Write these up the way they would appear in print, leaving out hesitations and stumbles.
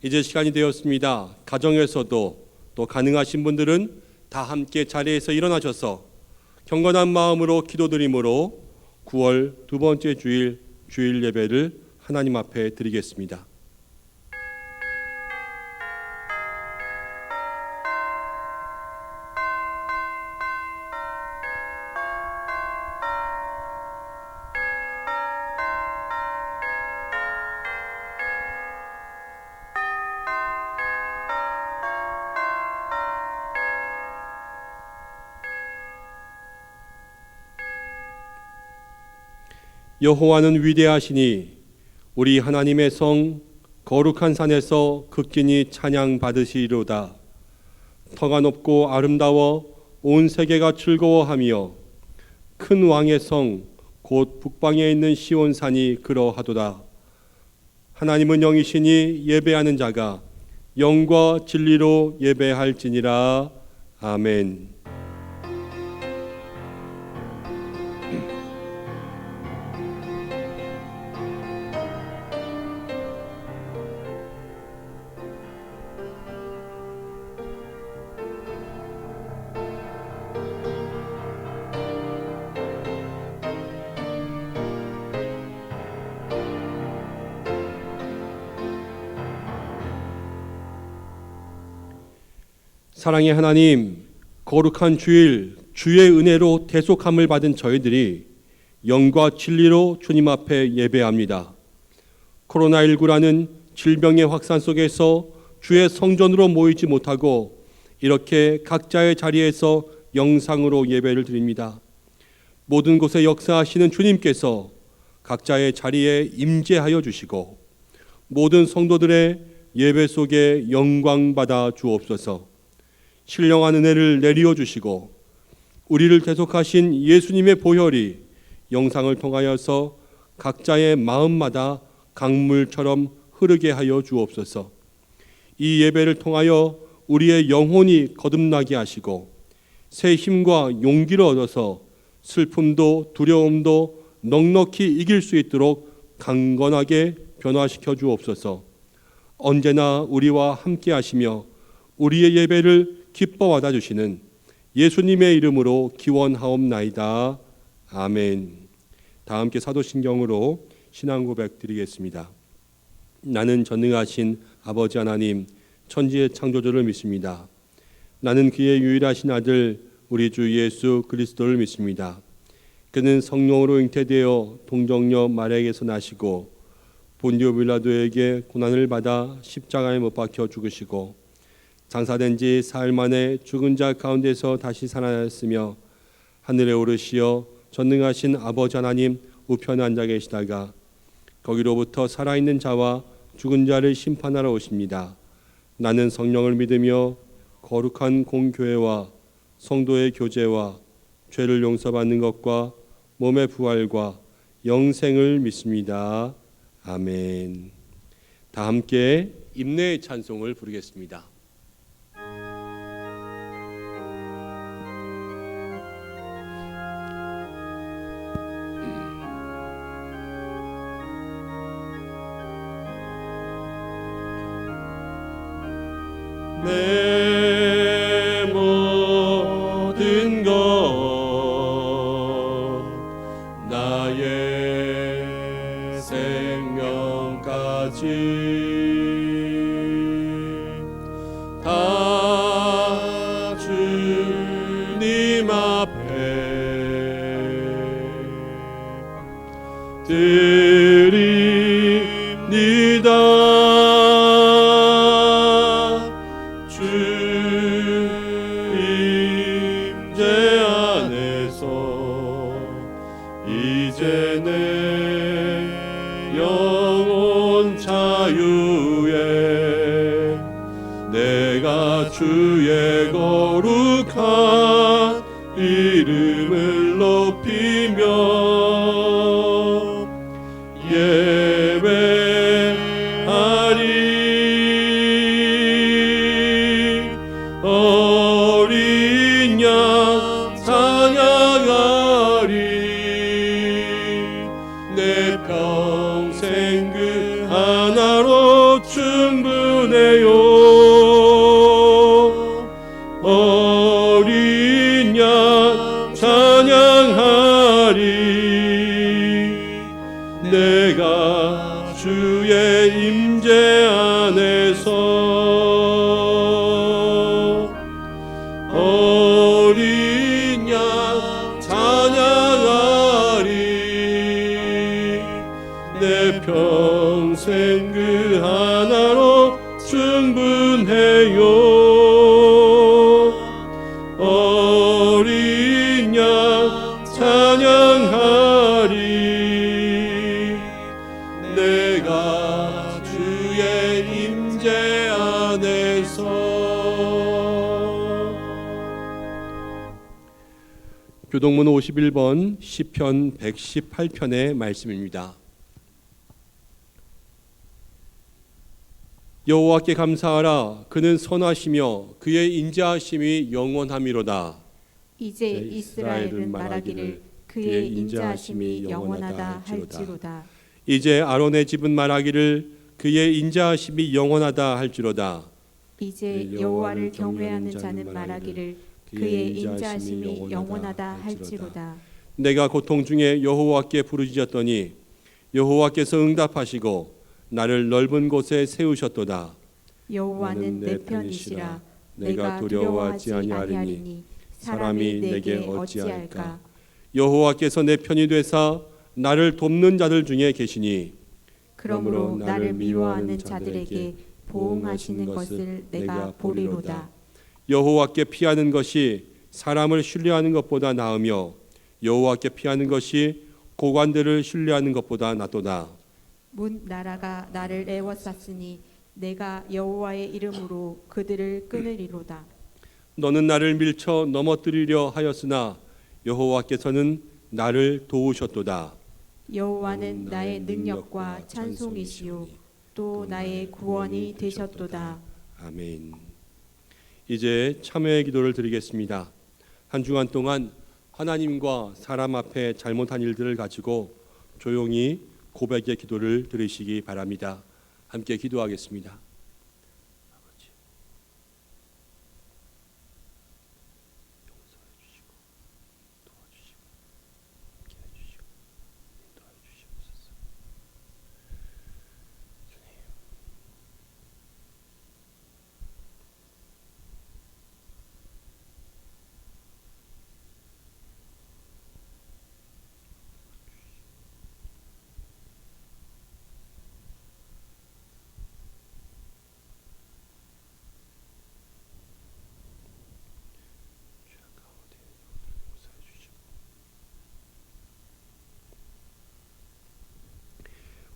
이제 시간이 되었습니다. 가정에서도 또 가능하신 분들은 다 함께 자리에서 일어나셔서 경건한 마음으로 기도드림으로 9월 두 번째 주일 예배를 하나님 앞에 드리겠습니다. 여호와는 위대하시니 우리 하나님의 성 거룩한 산에서 극진히 찬양 받으시리로다. 터가 높고 아름다워 온 세계가 즐거워하며 큰 왕의 성 곧 북방에 있는 시온산이 그러하도다. 하나님은 영이시니 예배하는 자가 영과 진리로 예배할지니라. 아멘. 사랑의 하나님, 거룩한 주일 주의 은혜로 대속함을 받은 저희들이 영과 진리로 주님 앞에 예배합니다. 코로나19라는 질병의 확산 속에서 주의 성전으로 모이지 못하고 이렇게 각자의 자리에서 영상으로 예배를 드립니다. 모든 곳에 역사하시는 주님께서 각자의 자리에 임재하여 주시고 모든 성도들의 예배 속에 영광 받아 주옵소서. 신령한 은혜를 내리어 주시고 우리를 대속하신 예수님의 보혈이 영상을 통하여서 각자의 마음마다 강물처럼 흐르게 하여 주옵소서. 이 예배를 통하여 우리의 영혼이 거듭나게 하시고 새 힘과 용기를 얻어서 슬픔도 두려움도 넉넉히 이길 수 있도록 강건하게 변화시켜 주옵소서. 언제나 우리와 함께 하시며 우리의 예배를 기뻐 받아주시는 예수님의 이름으로 기원하옵나이다. 아멘. 다 함께 사도신경으로 신앙 고백 드리겠습니다. 나는 전능하신 아버지 하나님 천지의 창조주를 믿습니다. 나는 그의 유일하신 아들 우리 주 예수 그리스도를 믿습니다. 그는 성령으로 잉태되어 동정녀 마리아에게서 나시고 본디오 빌라도에게 고난을 받아 십자가에 못 박혀 죽으시고 장사된 지 사흘 만에 죽은 자 가운데서 다시 살아났으며 하늘에 오르시어 전능하신 아버지 하나님 우편에 앉아 계시다가 거기로부터 살아있는 자와 죽은 자를 심판하러 오십니다. 나는 성령을 믿으며 거룩한 공교회와 성도의 교제와 죄를 용서받는 것과 몸의 부활과 영생을 믿습니다. 아멘. 다 함께 임내의 찬송을 부르겠습니다. 내 모든 것 나의 생명까지 다 주님 앞에 드립니다. 주의 거룩한 이름을 높이며 예배하리. 어린 양 찬양하리. 내 평생 그 하나로 충분하리. 어린 양 찬양하리. 내가 주의 임재 안에서 어린 양 찬양하리. 내 평생 그 하나로 충분해요. 어린 양 찬양하리. 내가 주의 임재 안에서. 교동문 51번 시편 118편의 말씀입니다. 여호와께 감사하라. 그는 선하시며 그의 인자하심이 영원함이로다. 이제 이스라엘은 말하기를 그의 인자하심이 영원하다 할지로다. 이제 아론의 집은 말하기를 그의 인자하심이 영원하다 할지로다. 이제 여호와를 경외하는 자는 말하기를 그의 인자하심이 영원하다 할지로다. 내가 고통 중에 여호와께 부르짖었더니 여호와께서 응답하시고 나를 넓은 곳에 세우셨도다. 여호와는 내 편이시라. 내가 두려워하지 아니하리니 사람이 내게 어찌할까. 여호와께서 내 편이 되사 나를 돕는 자들 중에 계시니 그러므로 나를 미워하는 자들에게 보응하시는 것을 내가 보리로다. 여호와께 피하는 것이 사람을 신뢰하는 것보다 나으며 여호와께 피하는 것이 고관들을 신뢰하는 것보다 낫도다. 문 나라가 나를 애워쌌으니 내가 여호와의 이름으로 그들을 끊으리로다. 너는 나를 밀쳐 넘어뜨리려 하였으나 여호와께서는 나를 도우셨도다. 여호와는 나의 능력과 찬송이시요 또 나의 구원이 되셨도다. 아멘. 이제 참회의 기도를 드리겠습니다. 한 주간 동안 하나님과 사람 앞에 잘못한 일들을 가지고 조용히 고백의 기도를 드리시기 바랍니다. 함께 기도하겠습니다. 아버지, 용서해 주시고 도와주시고 함께 해주시고 인도해 주시옵소서. 주님,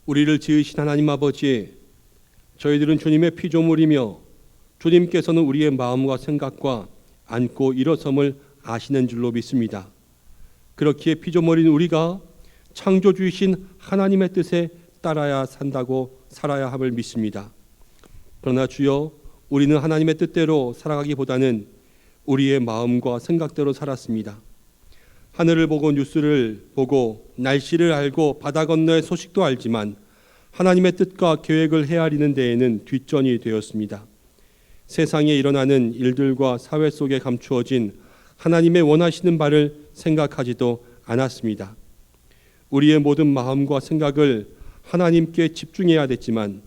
우리를 지으신 하나님 아버지, 저희들은 주님의 피조물이며 주님께서는 우리의 마음과 생각과 앉고 일어섬을 아시는 줄로 믿습니다. 그렇기에 피조물인 우리가 창조주이신 하나님의 뜻에 따라야 산다고 살아야 함을 믿습니다. 그러나 주여, 우리는 하나님의 뜻대로 살아가기보다는 우리의 마음과 생각대로 살았습니다. 하늘을 보고 뉴스를 보고 날씨를 알고 바다 건너의 소식도 알지만 하나님의 뜻과 계획을 헤아리는 데에는 뒷전이 되었습니다. 세상에 일어나는 일들과 사회 속에 감추어진 하나님의 원하시는 바를 생각하지도 않았습니다. 우리의 모든 마음과 생각을 하나님께 집중해야 됐지만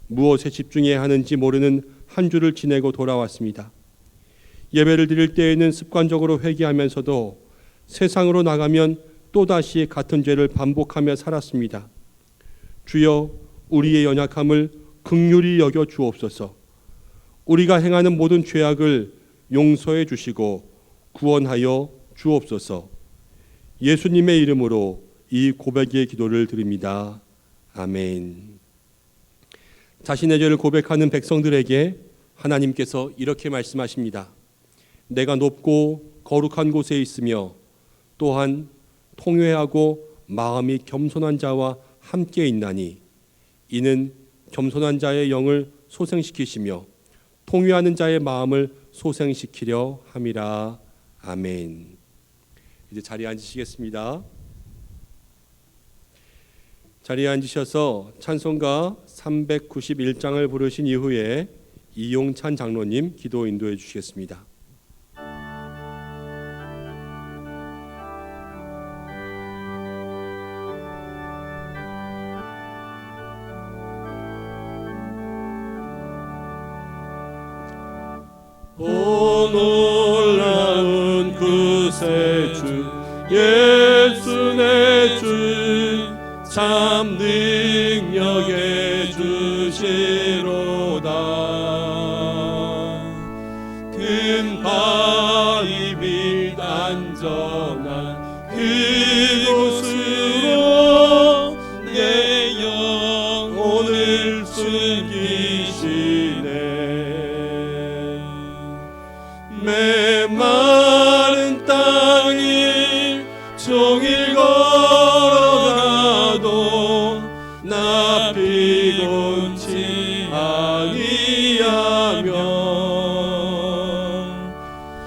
무엇에 집중해야 하는지 모르는 한 주를 지내고 돌아왔습니다. 예배를 드릴 때에는 습관적으로 회개하면서도 세상으로 나가면 또다시 같은 죄를 반복하며 살았습니다. 주여, 우리의 연약함을 긍휼히 여겨 주옵소서. 우리가 행하는 모든 죄악을 용서해 주시고 구원하여 주옵소서. 예수님의 이름으로 이 고백의 기도를 드립니다. 아멘. 자신의 죄를 고백하는 백성들에게 하나님께서 이렇게 말씀하십니다. 내가 높고 거룩한 곳에 있으며 또한 통회하고 마음이 겸손한 자와 함께 있나니 이는 겸손한 자의 영을 소생시키시며 통회하는 자의 마음을 소생시키려 함이라. 아멘. 이제 자리에 앉으시겠습니다. 자리에 앉으셔서 찬송가 391장을 부르신 이후에 이용찬 장로님 기도 인도해 주시겠습니다. 오 놀라운 구세주 예수 내 주 참 능력의 주시로다. 큰 바위 밑 안전한 그곳으로 내 영혼을 숨기시네. 메마른 땅을 종일 걸어가도 나 피곤치 아니하며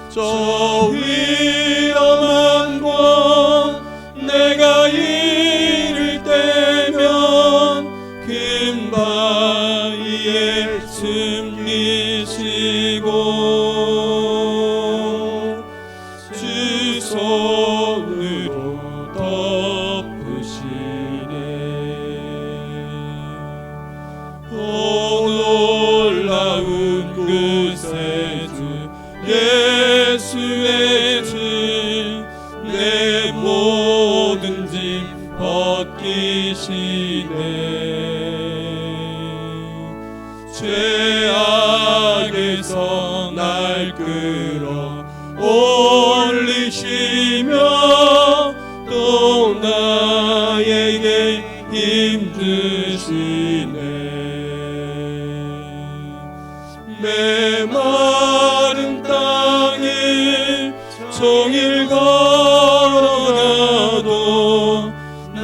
저 위험한 곳 내가 이를 때면 큰 바위에 숨기시고 주 손으로 덮으시네. 오 놀라운 구세주 예수의 주 내 모든 짐 벗기시네. 죄악에서 날 끌어 올리시며 또 나에게 힘 주시네. 메마른 땅을 종일 걸어가도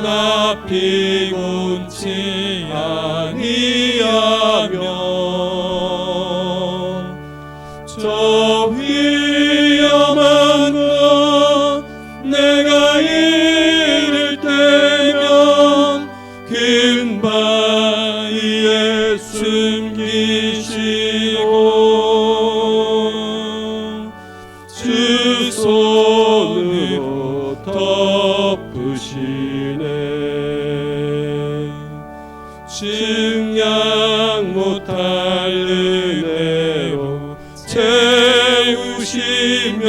나 피곤치 아니하며 저 위험한 곳 내가 이를 때면 큰 바위에 숨기시고 주 손으로 덮으시네. 증량 못할 은혜로 채우시며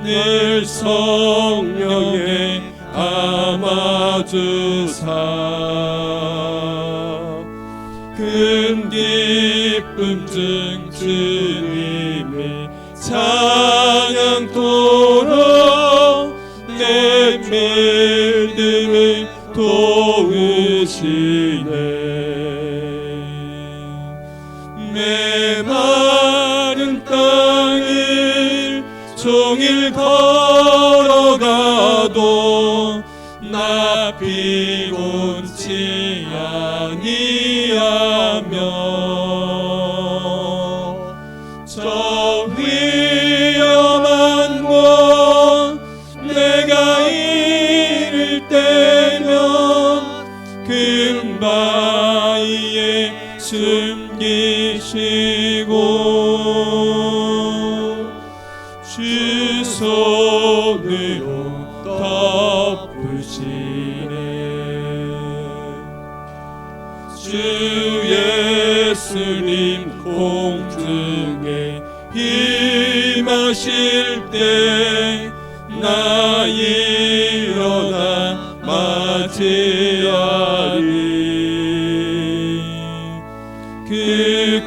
늘 성령에 감아주사 큰 기쁨 중 주님을 찬양토록 내 믿음을 도우시네. 메마른 땅을 종일 걸어가도 나 피곤치 아니하며 저 위험한 곳 내가 이를 때면 큰 바위에 숨기시고 주 손으로 덮으시네. 주 예수님 공중에 임하실 때 나 일어나 맞이하리. 그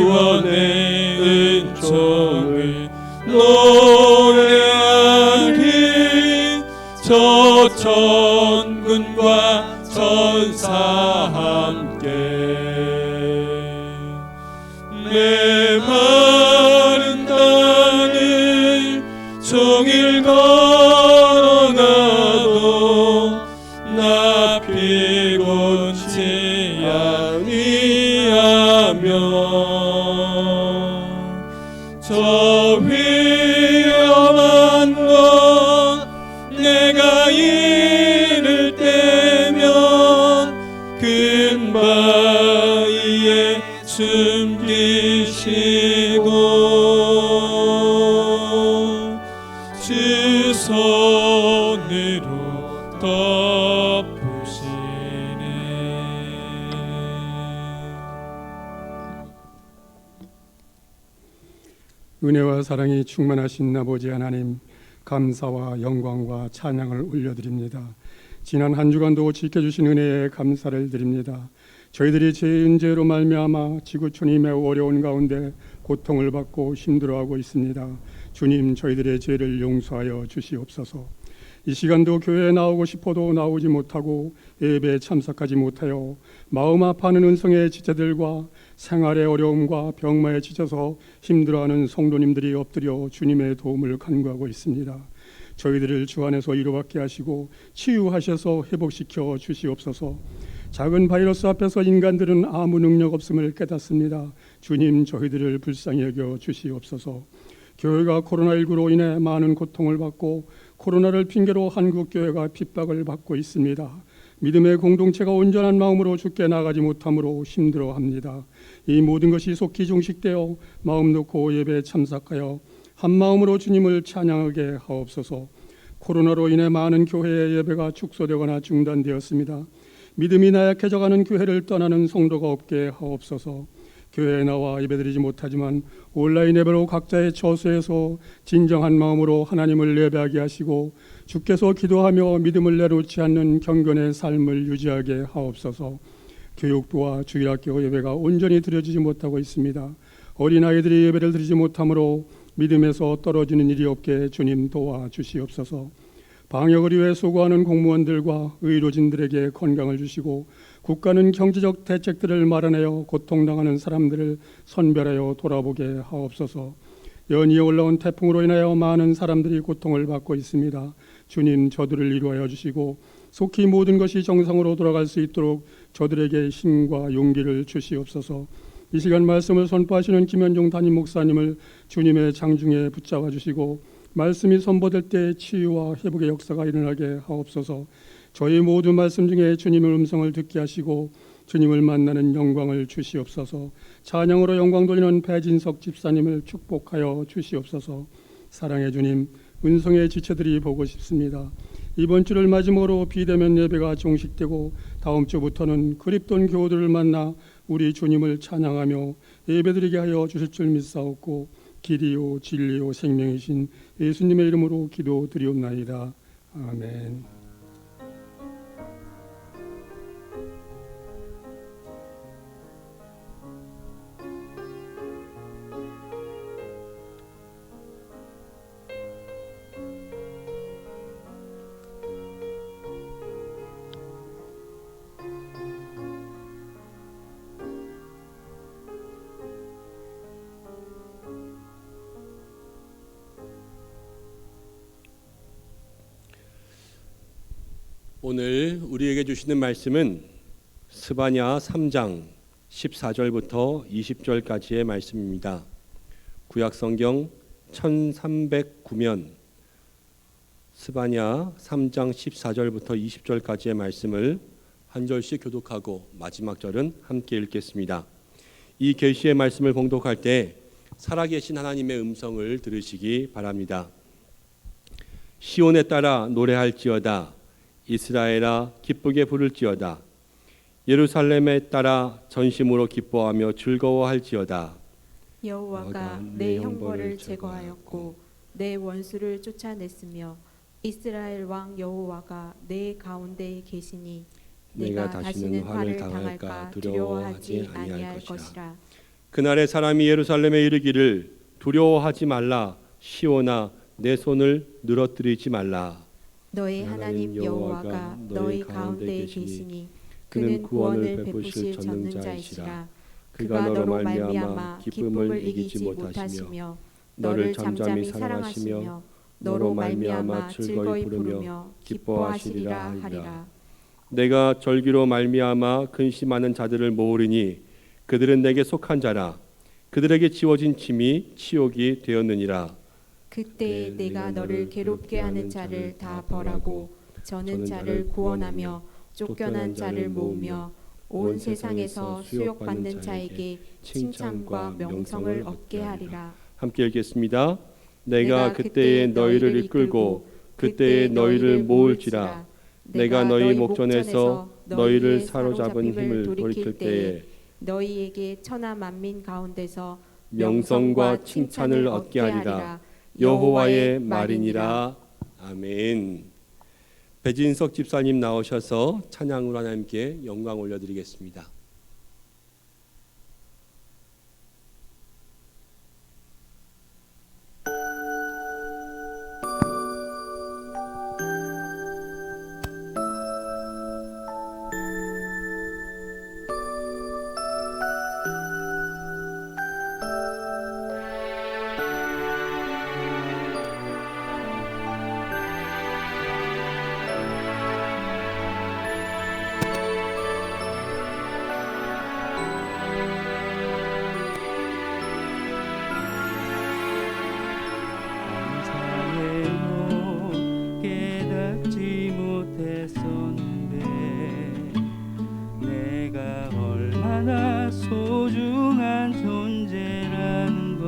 구원의 은총을 노래하리. 저 천군과 천사 함께 메마른 땅을 종일 걸어가도 나 피곤치 아니하며 저 위험한 곳 내가 이를 때면 숨기시고 주 손으로 덮으시네. 은혜와 사랑이 충만하신 아버지 하나님, 감사와 영광과 찬양을 올려드립니다. 지난 한 주간도 지켜주신 은혜에 감사를 드립니다. 저희들이 죄인 죄로 말미암아 지구촌이 매우 어려운 가운데 고통을 받고 힘들어하고 있습니다. 주님, 저희들의 죄를 용서하여 주시옵소서. 이 시간도 교회에 나오고 싶어도 나오지 못하고 예배에 참석하지 못하여 마음 아파하는 은성의 지체들과 생활의 어려움과 병마에 지쳐서 힘들어하는 성도님들이 엎드려 주님의 도움을 간구하고 있습니다. 저희들을 주 안에서 위로받게 하시고 치유하셔서 회복시켜 주시옵소서. 작은 바이러스 앞에서 인간들은 아무 능력 없음을 깨닫습니다. 주님, 저희들을 불쌍히 여겨 주시옵소서. 교회가 코로나19로 인해 많은 고통을 받고 코로나를 핑계로 한국교회가 핍박을 받고 있습니다. 믿음의 공동체가 온전한 마음으로 주께 나가지 못함으로 힘들어합니다. 이 모든 것이 속히 종식되어 마음 놓고 예배에 참석하여 한 마음으로 주님을 찬양하게 하옵소서. 코로나로 인해 많은 교회의 예배가 축소되거나 중단되었습니다. 믿음이 나약해져가는 교회를 떠나는 성도가 없게 하옵소서. 교회에 나와 예배드리지 못하지만 온라인 예배로 각자의 처소에서 진정한 마음으로 하나님을 예배하게 하시고 주께서 기도하며 믿음을 내놓지 않는 경건의 삶을 유지하게 하옵소서. 교육부와 주일학교 예배가 온전히 드려지지 못하고 있습니다. 어린아이들이 예배를 드리지 못하므로 믿음에서 떨어지는 일이 없게 주님 도와주시옵소서. 방역을 위해 수고하는 공무원들과 의료진들에게 건강을 주시고 국가는 경제적 대책들을 마련하여 고통당하는 사람들을 선별하여 돌아보게 하옵소서. 연이어 올라온 태풍으로 인하여 많은 사람들이 고통을 받고 있습니다. 주님, 저들을 위로하여 주시고 속히 모든 것이 정상으로 돌아갈 수 있도록 저들에게 힘과 용기를 주시옵소서. 이 시간 말씀을 선포하시는 김현종 담임 목사님을 주님의 장중에 붙잡아 주시고 말씀이 선포될 때 치유와 회복의 역사가 일어나게 하옵소서. 저희 모든 말씀 중에 주님의 음성을 듣게 하시고 주님을 만나는 영광을 주시옵소서. 찬양으로 영광 돌리는 배진석 집사님을 축복하여 주시옵소서. 사랑의 주님, 은성의 지체들이 보고 싶습니다. 이번 주를 마지막으로 비대면 예배가 종식되고 다음 주부터는 그립던 교우들을 만나 우리 주님을 찬양하며 예배드리게 하여 주실 줄 믿사옵고 길이요 진리요 생명이신 예수님의 이름으로 기도드리옵나이다. 아멘. 오늘 우리에게 주시는 말씀은 스바냐 3장 14절부터 20절까지의 말씀입니다. 구약성경 1309면 스바냐 3장 14절부터 20절까지의 말씀을 한 절씩 교독하고 마지막 절은 함께 읽겠습니다. 이 계시의 말씀을 봉독할 때 살아계신 하나님의 음성을 들으시기 바랍니다. 시온에 따라 노래할지어다. 이스라엘아 기쁘게 부를지어다. 예루살렘에 따라 전심으로 기뻐하며 즐거워할지어다. 여호와가 내 형벌을 제거하였고 내 원수를 쫓아냈으며 이스라엘 왕 여호와가 내 가운데 계시니 내가 다시는 화를 당할까 두려워하지 아니할 것이라. 그날에 사람이 예루살렘에 이르기를 두려워하지 말라. 시온아 내 손을 늘어뜨리지 말라. 너의 하나님 여호와가 너희 가운데 계시니 그는 구원을 베푸실 전능자이시라. 그가 너로 말미암아 기쁨을 이기지 못하시며 너를 잠잠히 사랑하시며 너로 말미암아 즐거이 부르며 기뻐하시리라 하리라. 내가 절기로 말미암아 근심하는 자들을 모으리니 그들은 내게 속한 자라. 그들에게 지워진 짐이 치욕이 되었느니라. 그때 내가 너를 괴롭게 하는 자를 다 벌하고 저는 자를 구원하며 쫓겨난 자를 모으며 온 세상에서 수욕받는 자에게 칭찬과 명성을 얻게 하리라. 함께 읽겠습니다. 내가 그때에 너희를 이끌고 그때에 너희를 모을지라. 내가 너희 목전에서 너희를 사로잡은 힘을 돌이킬 때에 너희에게 천하 만민 가운데서 명성과 칭찬을 얻게 하리라. 여호와의 말이니라. 아멘. 배진석 집사님 나오셔서 찬양으로 하나님께 영광 올려드리겠습니다. 깨닫지 못했었는데 내가 얼마나 소중한 존재라는 걸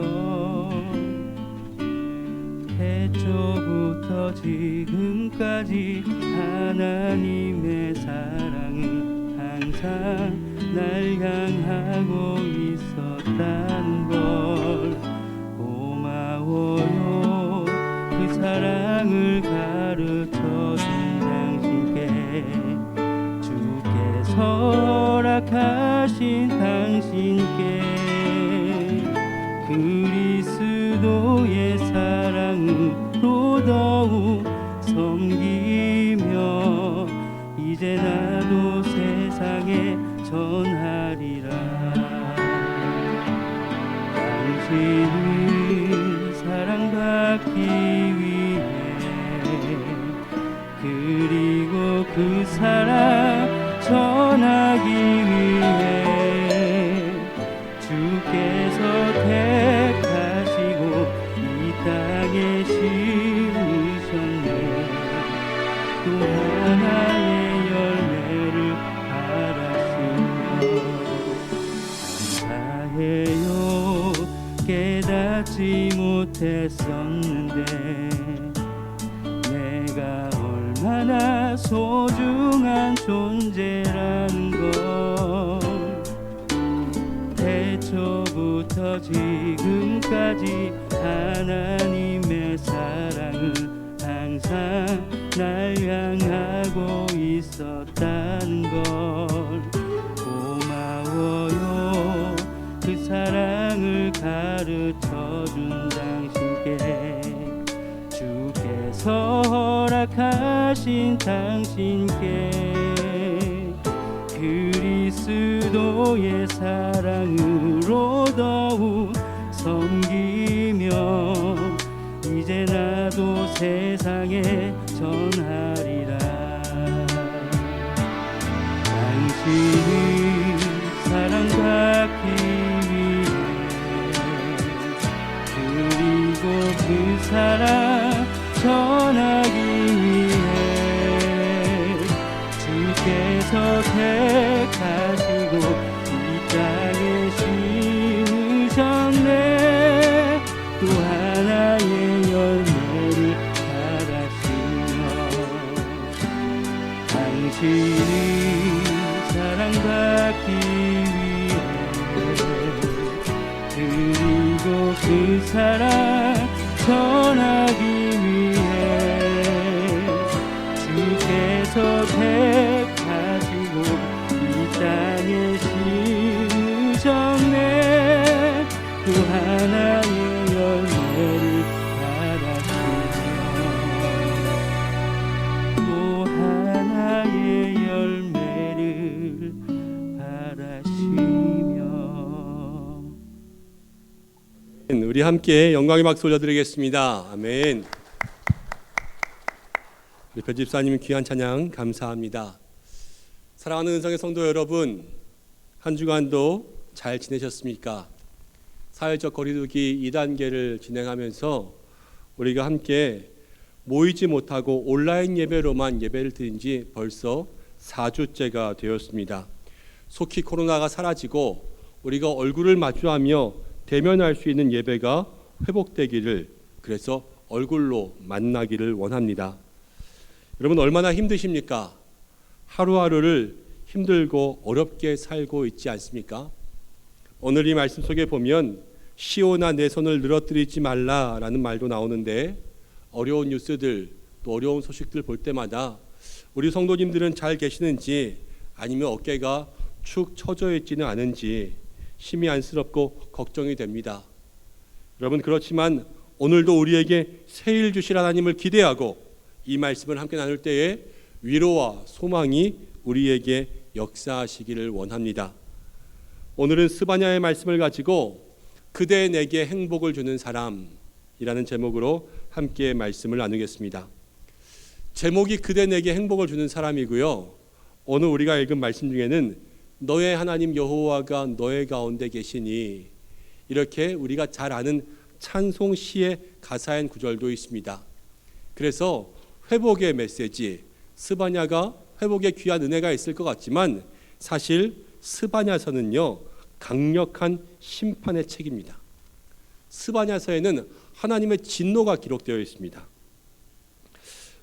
태초부터 지금까지 하나님의 사랑은 항상 날 향하고 있었다는 걸 고마워요. 그 사랑을 가르쳐준 당신께 주께서 허락하신 당신께 그리스도의 사랑으로 더욱 섬기며 이제 나도 세상에 전하리라. 당신은 사랑받기 위해 그리고 그 사랑 전하기 위해 주께서 택하시고 이 땅에 심으셨네. 또 하나의 열매를 바라시며 감사해요. 깨닫지 못했었는데 내가 얼마나 소중한 존재라는 걸 태초부터 지금까지 하나님의 사랑은 항상 날 향하고 있었다는 걸 고마워요. 그 사랑을 가르쳐준 당신께 주께서 허락하신 당신께 그리스도의 사랑으로 더욱 섬기며 이제 나도 세상에 전하리라. 당신은 사랑받기 위해 그리고 그 사랑 전하기 위해 주께서 택하시고 이 땅에 심으셨네. 또 하나의 열매를 바라시며 당신은 사랑받기 위해 그리고 그 사랑 전하기 위해 주께서 택하시고 이 땅에 심으셨네. 또 하나의 열매를 바라시며 또 하나의 열매를 바라시며. 우리 함께 영광의 박수 올려드리겠습니다. 아멘. 우리 변집사님 귀한 찬양 감사합니다. 사랑하는 은성의 성도 여러분, 한 주간도 잘 지내셨습니까? 사회적 거리두기 2단계를 진행하면서 우리가 함께 모이지 못하고 온라인 예배로만 예배를 드린 지 벌써 4주째가 되었습니다. 속히 코로나가 사라지고 우리가 얼굴을 마주하며 대면할 수 있는 예배가 회복되기를, 그래서 얼굴로 만나기를 원합니다. 여러분 얼마나 힘드십니까? 하루하루를 힘들고 어렵게 살고 있지 않습니까? 오늘 이 말씀 속에 보면 시온아 내 손을 늘어뜨리지 말라라는 말도 나오는데, 어려운 뉴스들 또 어려운 소식들 볼 때마다 우리 성도님들은 잘 계시는지 아니면 어깨가 축 처져 있지는 않은지 심히 안쓰럽고 걱정이 됩니다. 여러분 그렇지만 오늘도 우리에게 새 일 주실 하나님을 기대하고 이 말씀을 함께 나눌 때에 위로와 소망이 우리에게 역사하시기를 원합니다. 오늘은 스바냐의 말씀을 가지고 그대 내게 행복을 주는 사람이라는 제목으로 함께 말씀을 나누겠습니다. 제목이 그대 내게 행복을 주는 사람이고요. 오늘 우리가 읽은 말씀 중에는 너의 하나님 여호와가 너의 가운데 계시니, 이렇게 우리가 잘 아는 찬송 시의 가사인 구절도 있습니다. 그래서 회복의 메시지, 스바냐가 회복의 귀한 은혜가 있을 것 같지만 사실 스바냐서는요 강력한 심판의 책입니다. 스바냐서에는 하나님의 진노가 기록되어 있습니다.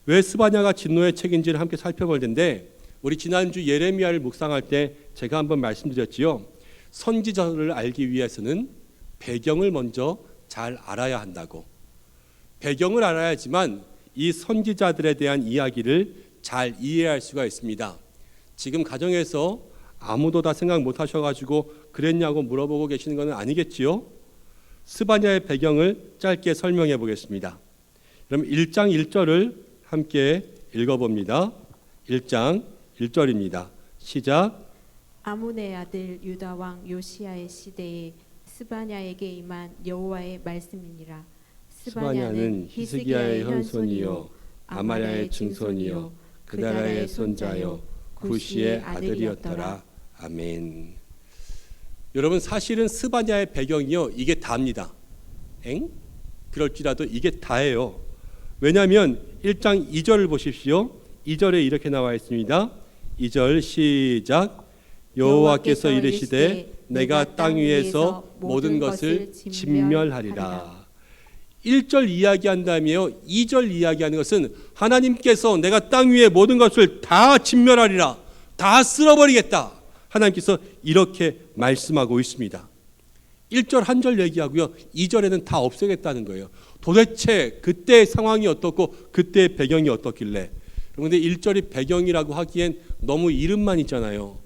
왜 스바냐가 진노의 책인지를 함께 살펴볼 텐데, 우리 지난주 예레미야를 묵상할 때 제가 한번 말씀드렸지요. 선지자를 알기 위해서는 배경을 먼저 잘 알아야 한다고. 배경을 알아야지만 이 선지자들에 대한 이야기를 잘 이해할 수가 있습니다. 지금 가정에서 아무도 다 생각 못 하셔가지고 그랬냐고 물어보고 계시는 것은 아니겠지요? 스바냐의 배경을 짧게 설명해 보겠습니다. 그럼 1장 1절을 함께 읽어봅니다. 1장 1절입니다. 시작. 아몬의 아들 유다 왕 요시야의 시대에 스바냐에게 임한 여호와의 말씀이니라. 스바냐는 히스기야의 현손이요 아마랴의 증손이요 그다라의 손자요 구시의 아들이었더라. 아멘. 여러분 사실은 스바냐의 배경이요 이게 다입니다. 그럴지라도 이게 다예요. 왜냐하면 1장 2절을 보십시오. 2절에 이렇게 나와 있습니다. 2절 시작. 여호와께서 이르시되 내가 땅 위에서 모든 것을 진멸하리라. 1절 이야기한다며 2절 이야기하는 것은 하나님께서 내가 땅 위에 모든 것을 다 진멸하리라, 다 쓸어버리겠다, 하나님께서 이렇게 말씀하고 있습니다. 1절 한 절 얘기하고요 2절에는 다 없애겠다는 거예요. 도대체 그때의 상황이 어떻고 그때의 배경이 어떻길래. 그런데 1절이 배경이라고 하기엔 너무 이름만 있잖아요.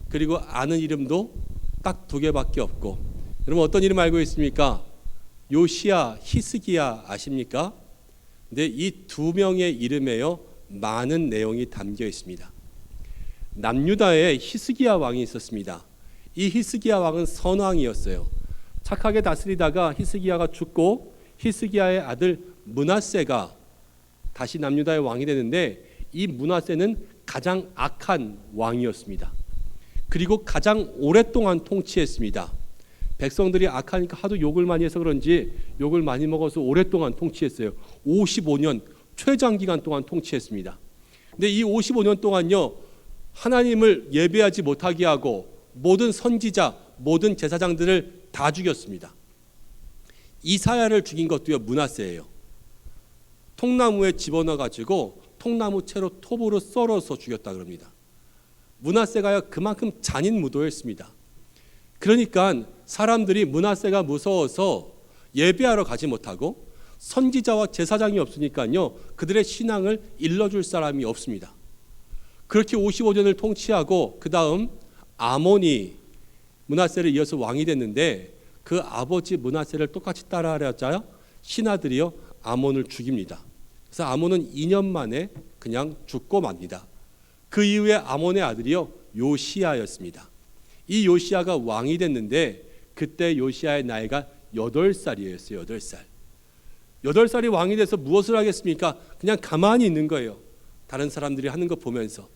그리고 아는 이름도 딱 2개밖에 없고. 여러분 어떤 이름 알고 있습니까? 요시야, 히스기야 아십니까? 근데 이 2명의 이름에요 많은 내용이 담겨 있습니다. 남유다에 히스기야 왕이 있었습니다. 이 히스기야 왕은 선왕이었어요. 착하게 다스리다가 히스기야가 죽고 히스기야의 아들 므낫세가 다시 남유다의 왕이 되는데, 이 므낫세는 가장 악한 왕이었습니다. 그리고 가장 오랫동안 통치했습니다. 백성들이 악하니까 하도 욕을 많이 해서 그런지 욕을 많이 먹어서 오랫동안 통치했어요. 55년 최장기간 동안 통치했습니다. 근데 이 55년 동안요 하나님을 예배하지 못하게 하고 모든 선지자, 모든 제사장들을 다 죽였습니다. 이사야를 죽인 것도요 므낫세예요. 통나무에 집어넣어가지고 통나무 채로 톱으로 썰어서 죽였다 그럽니다. 므낫세가요 그만큼 잔인무도했습니다. 그러니까 사람들이 므낫세가 무서워서 예배하러 가지 못하고 선지자와 제사장이 없으니까요 그들의 신앙을 일러줄 사람이 없습니다. 그렇게 55년을 통치하고 그 다음 아몬이 므낫세를 이어서 왕이 됐는데, 그 아버지 므낫세를 똑같이 따라하려자 신하들이요 아몬을 죽입니다. 그래서 아몬은 2년 만에 그냥 죽고 맙니다. 그 이후에 아몬의 아들이요 요시야였습니다. 이 요시야가 왕이 됐는데 그때 요시야의 나이가 8살이었어요. 8살. 8살이 왕이 돼서 무엇을 하겠습니까? 그냥 가만히 있는 거예요. 다른 사람들이 하는 거 보면서.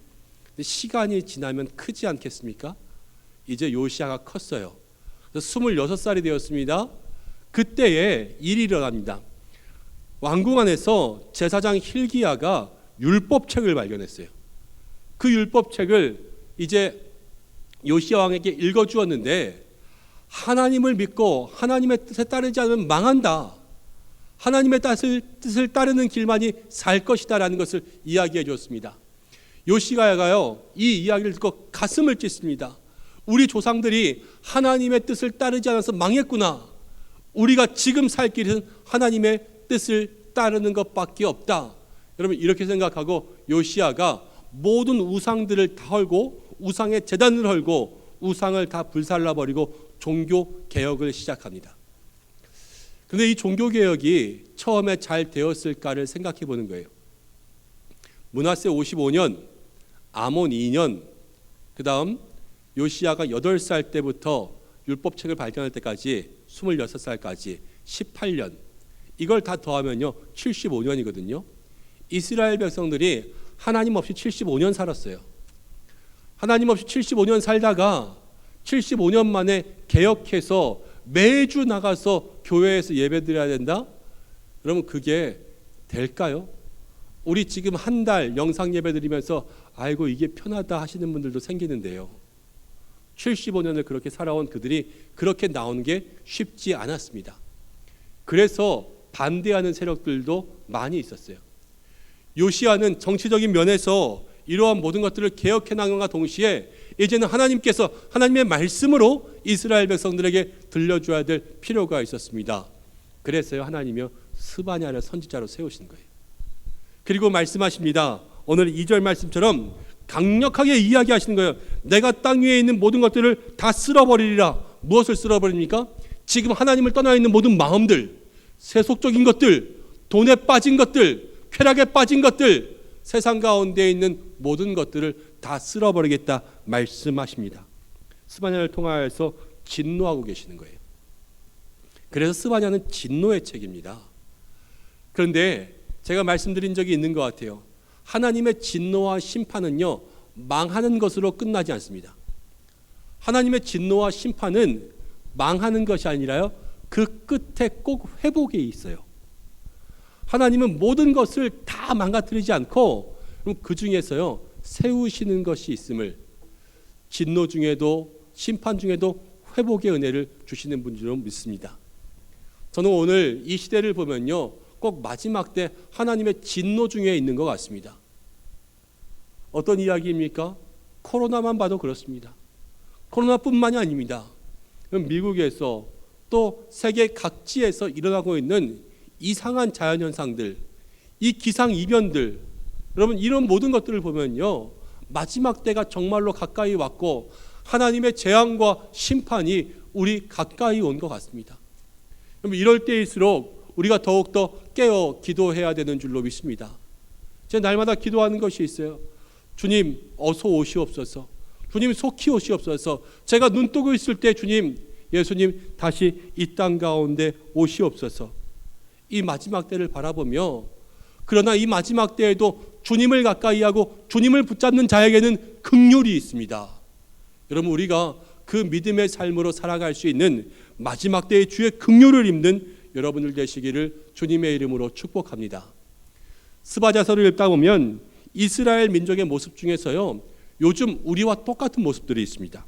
근데 시간이 지나면 크지 않겠습니까? 이제 요시야가 컸어요. 그래서 26살이 되었습니다. 그때에 일이 일어납니다. 왕궁 안에서 제사장 힐기야가 율법책을 발견했어요. 그 율법책을 이제 요시야 왕에게 읽어주었는데 하나님을 믿고 하나님의 뜻에 따르지 않으면 망한다. 하나님의 뜻을 따르는 길만이 살 것이다라는 것을 이야기해 주었습니다. 요시야가요 이 이야기를 듣고 가슴을 찢습니다. 우리 조상들이 하나님의 뜻을 따르지 않아서 망했구나. 우리가 지금 살 길은 하나님의 뜻을 따르는 것밖에 없다. 여러분 이렇게 생각하고 요시야가 모든 우상들을 다 헐고 우상의 제단을 헐고 우상을 다 불살라버리고 종교 개혁을 시작합니다. 그런데 이 종교 개혁이 처음에 잘 되었을까를 생각해 보는 거예요. 므낫세 55년, 아몬 2년, 그 다음 요시야가 8살 때부터 율법책을 발견할 때까지 26살까지 18년, 이걸 다 더하면요 75년이거든요. 이스라엘 백성들이 하나님 없이 75년 살았어요. 하나님 없이 75년 살다가 75년 만에 개혁해서 매주 나가서 교회에서 예배드려야 된다? 그러면 그게 될까요? 우리 지금 한 달 영상 예배 드리면서 아이고 이게 편하다 하시는 분들도 생기는데요. 75년을 그렇게 살아온 그들이 그렇게 나오는 게 쉽지 않았습니다. 그래서 반대하는 세력들도 많이 있었어요. 요시야는 정치적인 면에서 이러한 모든 것들을 개혁해 나간과 동시에 이제는 하나님께서 하나님의 말씀으로 이스라엘 백성들에게 들려줘야 될 필요가 있었습니다. 그래서요 하나님이요 스바냐를 선지자로 세우신 거예요. 그리고 말씀하십니다. 오늘 2절 말씀처럼 강력하게 이야기하시는 거예요. 내가 땅 위에 있는 모든 것들을 다 쓸어버리리라. 무엇을 쓸어버립니까? 지금 하나님을 떠나 있는 모든 마음들, 세속적인 것들, 돈에 빠진 것들, 쾌락에 빠진 것들, 세상 가운데 있는 모든 것들을 다 쓸어버리겠다 말씀하십니다. 스바냐를 통하여서 진노하고 계시는 거예요. 그래서 스바냐는 진노의 책입니다. 그런데 제가 말씀드린 적이 있는 것 같아요. 하나님의 진노와 심판은요 망하는 것으로 끝나지 않습니다. 하나님의 진노와 심판은 망하는 것이 아니라요 그 끝에 꼭 회복이 있어요. 하나님은 모든 것을 다 망가뜨리지 않고 그 중에서요 세우시는 것이 있음을, 진노 중에도 심판 중에도 회복의 은혜를 주시는 분들로 믿습니다. 저는 오늘 이 시대를 보면요 꼭 마지막 때 하나님의 진노 중에 있는 것 같습니다. 어떤 이야기입니까? 코로나만 봐도 그렇습니다. 코로나뿐만이 아닙니다. 미국에서 또 세계 각지에서 일어나고 있는 이상한 자연현상들, 이 기상이변들, 여러분 이런 모든 것들을 보면요 마지막 때가 정말로 가까이 왔고 하나님의 재앙과 심판이 우리 가까이 온 것 같습니다. 여러분 이럴 때일수록 우리가 더욱더 깨어 기도해야 되는 줄로 믿습니다. 제가 날마다 기도하는 것이 있어요. 주님 어서 오시옵소서. 주님 속히 오시옵소서. 제가 눈 뜨고 있을 때 주님, 예수님 다시 이 땅 가운데 오시옵소서. 이 마지막 때를 바라보며, 그러나 이 마지막 때에도 주님을 가까이 하고 주님을 붙잡는 자에게는 긍휼이 있습니다. 여러분 우리가 그 믿음의 삶으로 살아갈 수 있는 마지막 때의 주의 긍휼을 입는 여러분들 되시기를 주님의 이름으로 축복합니다. 스바냐서를 읽다 보면 이스라엘 민족의 모습 중에서요 요즘 우리와 똑같은 모습들이 있습니다.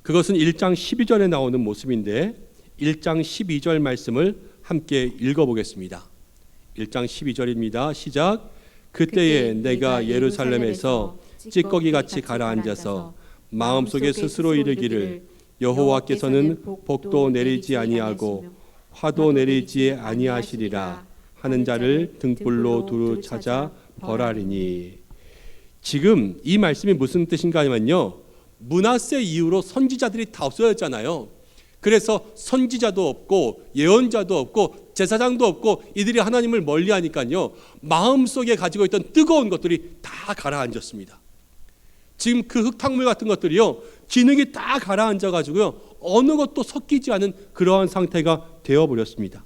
그것은 1장 12절에 나오는 모습인데 1장 12절 말씀을 함께 읽어보겠습니다. 1장 12절입니다. 시작. 그때에 내가 예루살렘에서 찌꺼기같이 가라앉아서 마음속에 스스로 이르기를 여호와께서는 복도 내리지 아니하고 화도 내리지 아니하시리라 하는 자를 등불로 두루 찾아 벌하리니. 지금 이 말씀이 무슨 뜻인가 하면요 므낫세 이후로 선지자들이 다 없어졌잖아요. 그래서 선지자도 없고 예언자도 없고 제사장도 없고 이들이 하나님을 멀리하니까요 마음속에 가지고 있던 뜨거운 것들이 다 가라앉았습니다. 지금 그 흙탕물 같은 것들이요 기능이 다 가라앉아가지고요 어느 것도 섞이지 않은 그러한 상태가 되어버렸습니다.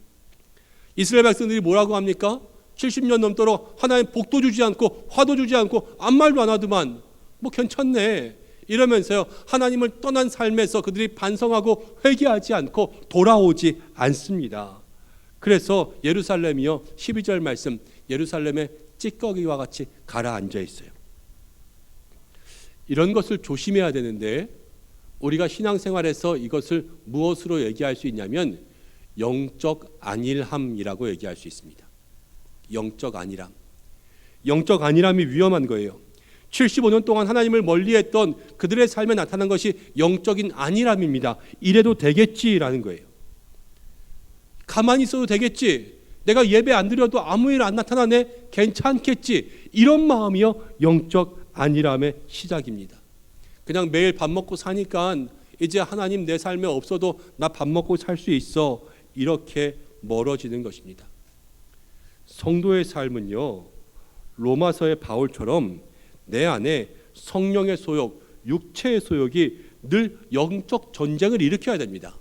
이스라엘 백성들이 뭐라고 합니까? 70년 넘도록 하나님 복도 주지 않고 화도 주지 않고 아무 말도 안 하더만 뭐 괜찮네 이러면서요 하나님을 떠난 삶에서 그들이 반성하고 회개하지 않고 돌아오지 않습니다. 그래서 예루살렘이요 12절 말씀 예루살렘의 찌꺼기와 같이 가라앉아 있어요. 이런 것을 조심해야 되는데 우리가 신앙생활에서 이것을 무엇으로 얘기할 수 있냐면 영적 안일함이라고 얘기할 수 있습니다. 영적 안일함. 영적 안일함이 위험한 거예요. 75년 동안 하나님을 멀리했던 그들의 삶에 나타난 것이 영적인 안일함입니다. 이래도 되겠지라는 거예요. 가만히 있어도 되겠지. 내가 예배 안 드려도 아무 일 안 나타나네. 괜찮겠지. 이런 마음이요 영적 안일함의 시작입니다. 그냥 매일 밥 먹고 사니까 이제 하나님 내 삶에 없어도 나 밥 먹고 살 수 있어. 이렇게 멀어지는 것입니다. 성도의 삶은요 로마서의 바울처럼 내 안에 성령의 소욕, 육체의 소욕이 늘 영적 전쟁을 일으켜야 됩니다.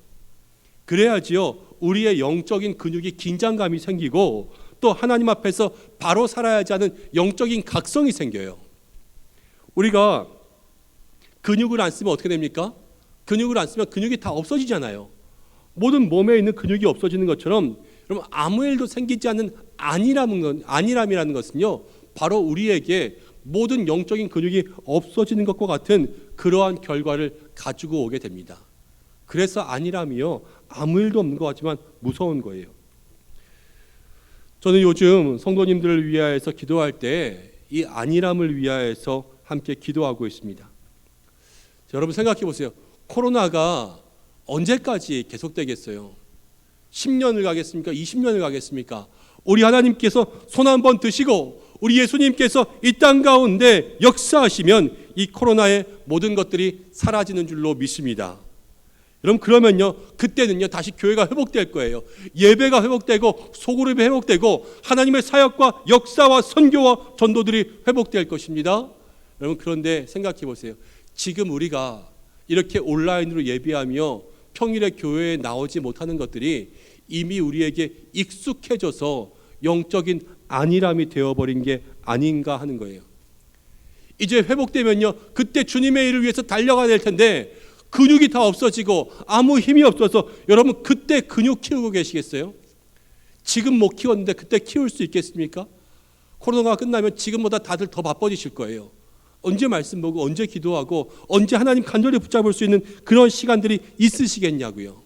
그래야지요 우리의 영적인 근육이 긴장감이 생기고 또 하나님 앞에서 바로 살아야지 하는 영적인 각성이 생겨요. 우리가 근육을 안 쓰면 어떻게 됩니까? 근육을 안 쓰면 근육이 다 없어지잖아요. 모든 몸에 있는 근육이 없어지는 것처럼 여러분 아무 일도 생기지 않는 안일함이라는 것은요 바로 우리에게 모든 영적인 근육이 없어지는 것과 같은 그러한 결과를 가지고 오게 됩니다. 그래서 안일함이요 아무 일도 없는 것 같지만 무서운 거예요. 저는 요즘 성도님들을 위하여서 기도할 때 이 안일함을 위하여서 함께 기도하고 있습니다. 자, 여러분 생각해 보세요. 코로나가 언제까지 계속되겠어요? 10년을 가겠습니까? 20년을 가겠습니까? 우리 하나님께서 손 한번 드시고 우리 예수님께서 이 땅 가운데 역사하시면 이 코로나의 모든 것들이 사라지는 줄로 믿습니다. 여러분 그러면요 그때는요 다시 교회가 회복될 거예요. 예배가 회복되고 소그룹이 회복되고 하나님의 사역과 역사와 선교와 전도들이 회복될 것입니다. 여러분 그런데 생각해 보세요. 지금 우리가 이렇게 온라인으로 예배하며 평일에 교회에 나오지 못하는 것들이 이미 우리에게 익숙해져서 영적인 안일함이 되어버린 게 아닌가 하는 거예요. 이제 회복되면요 그때 주님의 일을 위해서 달려가야 될 텐데 근육이 다 없어지고 아무 힘이 없어서 여러분 그때 근육 키우고 계시겠어요? 지금 못 키웠는데 그때 키울 수 있겠습니까? 코로나가 끝나면 지금보다 다들 더 바빠지실 거예요. 언제 말씀 보고 언제 기도하고 언제 하나님 간절히 붙잡을 수 있는 그런 시간들이 있으시겠냐고요.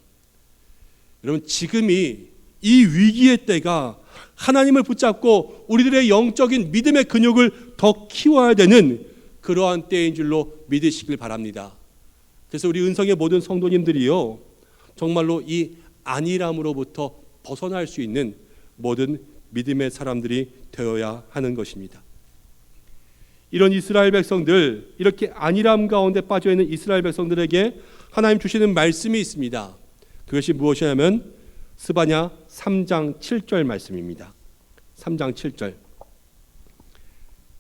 여러분 지금이 이 위기의 때가 하나님을 붙잡고 우리들의 영적인 믿음의 근육을 더 키워야 되는 그러한 때인 줄로 믿으시길 바랍니다. 그래서 우리 은성의 모든 성도님들이요 정말로 이 안일함으로부터 벗어날 수 있는 모든 믿음의 사람들이 되어야 하는 것입니다. 이런 이스라엘 백성들, 이렇게 안일함 가운데 빠져있는 이스라엘 백성들에게 하나님 주시는 말씀이 있습니다. 그것이 무엇이냐면 스바냐 3장 7절 말씀입니다. 3장 7절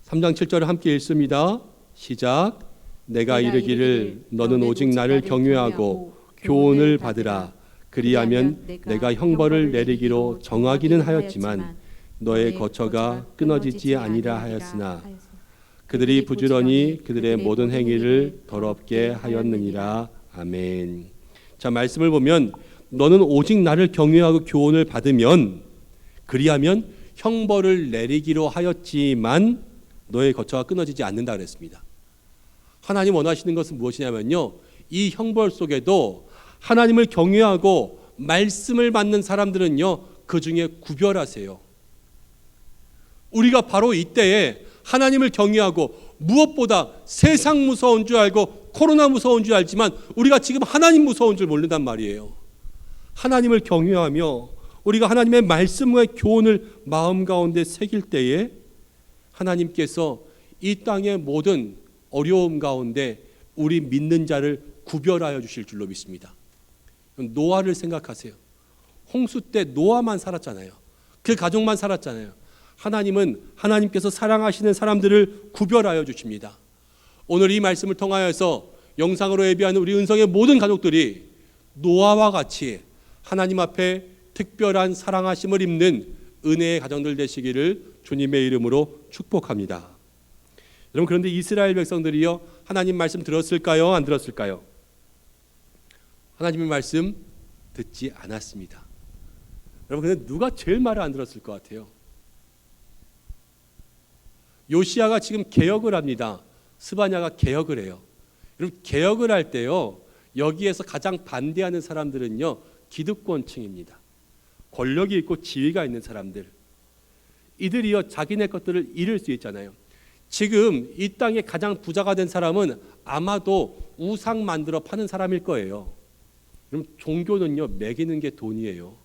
3장 7절을 함께 읽습니다. 시작. 내가 이르기를 너는 오직 나를 경외하고 교훈을 받으라. 그리하면 내가 형벌을 내리기로 정하기는 하였지만 너의 거처가 끊어지지 아니라 하였으나 그들이 부지런히 그들의 모든 행위를 더럽게 하였느니라. 아멘. 자, 말씀을 보면 너는 오직 나를 경외하고 교훈을 받으면 그리하면 형벌을 내리기로 하였지만 너의 거처가 끊어지지 않는다 그랬습니다. 하나님 원하시는 것은 무엇이냐면요 이 형벌 속에도 하나님을 경외하고 말씀을 받는 사람들은요 그 중에 구별하세요. 우리가 바로 이때에 하나님을 경외하고 무엇보다 세상 무서운 줄 알고 코로나 무서운 줄 알지만 우리가 지금 하나님 무서운 줄 모른단 말이에요. 하나님을 경외하며 우리가 하나님의 말씀과 교훈을 마음 가운데 새길 때에 하나님께서 이 땅의 모든 어려움 가운데 우리 믿는 자를 구별하여 주실 줄로 믿습니다. 노아를 생각하세요. 홍수 때 노아만 살았잖아요. 그 가족만 살았잖아요. 하나님은 하나님께서 사랑하시는 사람들을 구별하여 주십니다. 오늘 이 말씀을 통하여서 영상으로 예배하는 우리 은성의 모든 가족들이 노아와 같이 하나님 앞에 특별한 사랑하심을 입는 은혜의 가정들 되시기를 주님의 이름으로 축복합니다. 여러분 그런데 이스라엘 백성들이요 하나님 말씀 들었을까요? 안 들었을까요? 하나님의 말씀 듣지 않았습니다. 여러분 근데 누가 제일 말을 안 들었을 것 같아요? 요시야가 지금 개혁을 합니다. 스바냐가 개혁을 해요. 여러분 개혁을 할 때요. 여기에서 가장 반대하는 사람들은요. 기득권층입니다. 권력이 있고 지위가 있는 사람들. 이들이요. 자기네 것들을 잃을 수 있잖아요. 지금 이 땅에 가장 부자가 된 사람은 아마도 우상 만들어 파는 사람일 거예요. 그럼 종교는요. 매기는 게 돈이에요.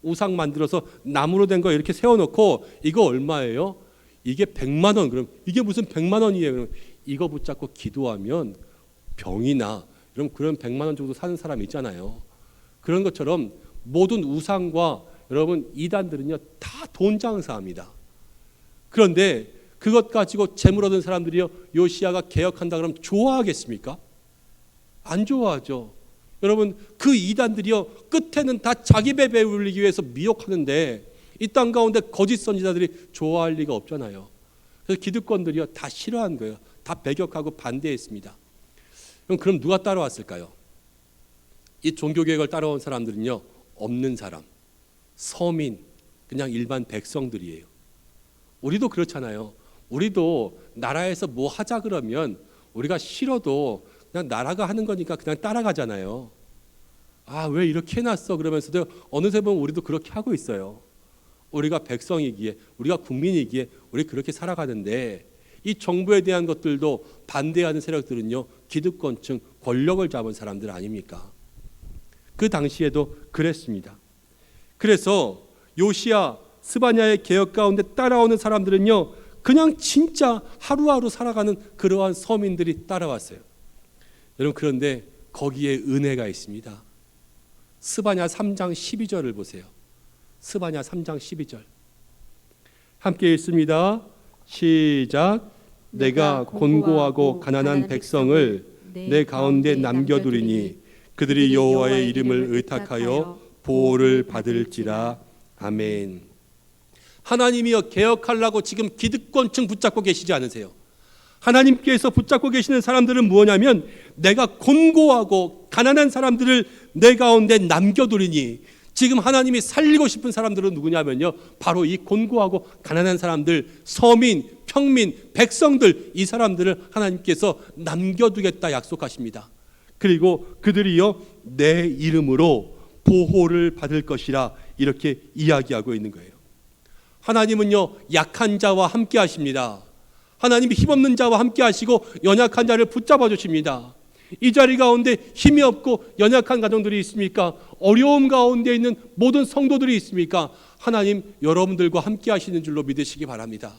우상 만들어서 나무로 된 거 이렇게 세워놓고 이거 얼마예요? 이게 100만 원. 그럼 이게 무슨 100만 원이에요? 그럼 이거 붙잡고 기도하면 병이 나. 그럼 그런 100만 원 정도 사는 사람 있잖아요. 그런 것처럼 모든 우상과 여러분 이단들은요 다 돈 장사합니다. 그런데 그것 가지고 재물 얻은 사람들이요 요시야가 개혁한다 그러면 좋아하겠습니까? 안 좋아하죠. 여러분 그 이단들이요 끝에는 다 자기 배 배울리기 위해서 미혹하는데 이 땅 가운데 거짓 선지자들이 좋아할 리가 없잖아요. 그래서 기득권들이요 다 싫어한 거예요. 다 배격하고 반대했습니다. 그럼 누가 따라왔을까요? 이 종교개혁을 따라온 사람들은요 없는 사람, 서민, 그냥 일반 백성들이에요. 우리도 그렇잖아요. 우리도 나라에서 뭐 하자 그러면 우리가 싫어도 그냥 나라가 하는 거니까 그냥 따라가잖아요. 아, 왜 이렇게 해놨어? 그러면서도 어느새 보면 우리도 그렇게 하고 있어요. 우리가 백성이기에, 우리가 국민이기에 우리 그렇게 살아가는데 이 정부에 대한 것들도 반대하는 세력들은요 기득권층, 권력을 잡은 사람들 아닙니까? 그 당시에도 그랬습니다. 그래서 요시야, 스바냐의 개혁 가운데 따라오는 사람들은요 그냥 진짜 하루하루 살아가는 그러한 서민들이 따라왔어요. 여러분 그런데 거기에 은혜가 있습니다. 스바냐 3장 12절을 보세요. 스바냐 3장 12절 함께 읽습니다. 시작. 내가 곤고하고 가난한 백성을 내 가운데 남겨두리니 그들이 여호와의 이름을 의탁하여 보호를 받을지라. 아멘. 하나님이여 개혁하려고 지금 기득권층 붙잡고 계시지 않으세요? 하나님께서 붙잡고 계시는 사람들은 무엇냐면 내가 곤고하고 가난한 사람들을 내 가운데 남겨두리니 지금 하나님이 살리고 싶은 사람들은 누구냐면요 바로 이 곤고하고 가난한 사람들, 서민, 평민, 백성들, 이 사람들을 하나님께서 남겨두겠다 약속하십니다. 그리고 그들이요 내 이름으로 보호를 받을 것이라 이렇게 이야기하고 있는 거예요. 하나님은요 약한 자와 함께 하십니다. 하나님이 힘없는 자와 함께 하시고 연약한 자를 붙잡아 주십니다. 이 자리 가운데 힘이 없고 연약한 가정들이 있습니까? 어려움 가운데 있는 모든 성도들이 있습니까? 하나님 여러분들과 함께 하시는 줄로 믿으시기 바랍니다.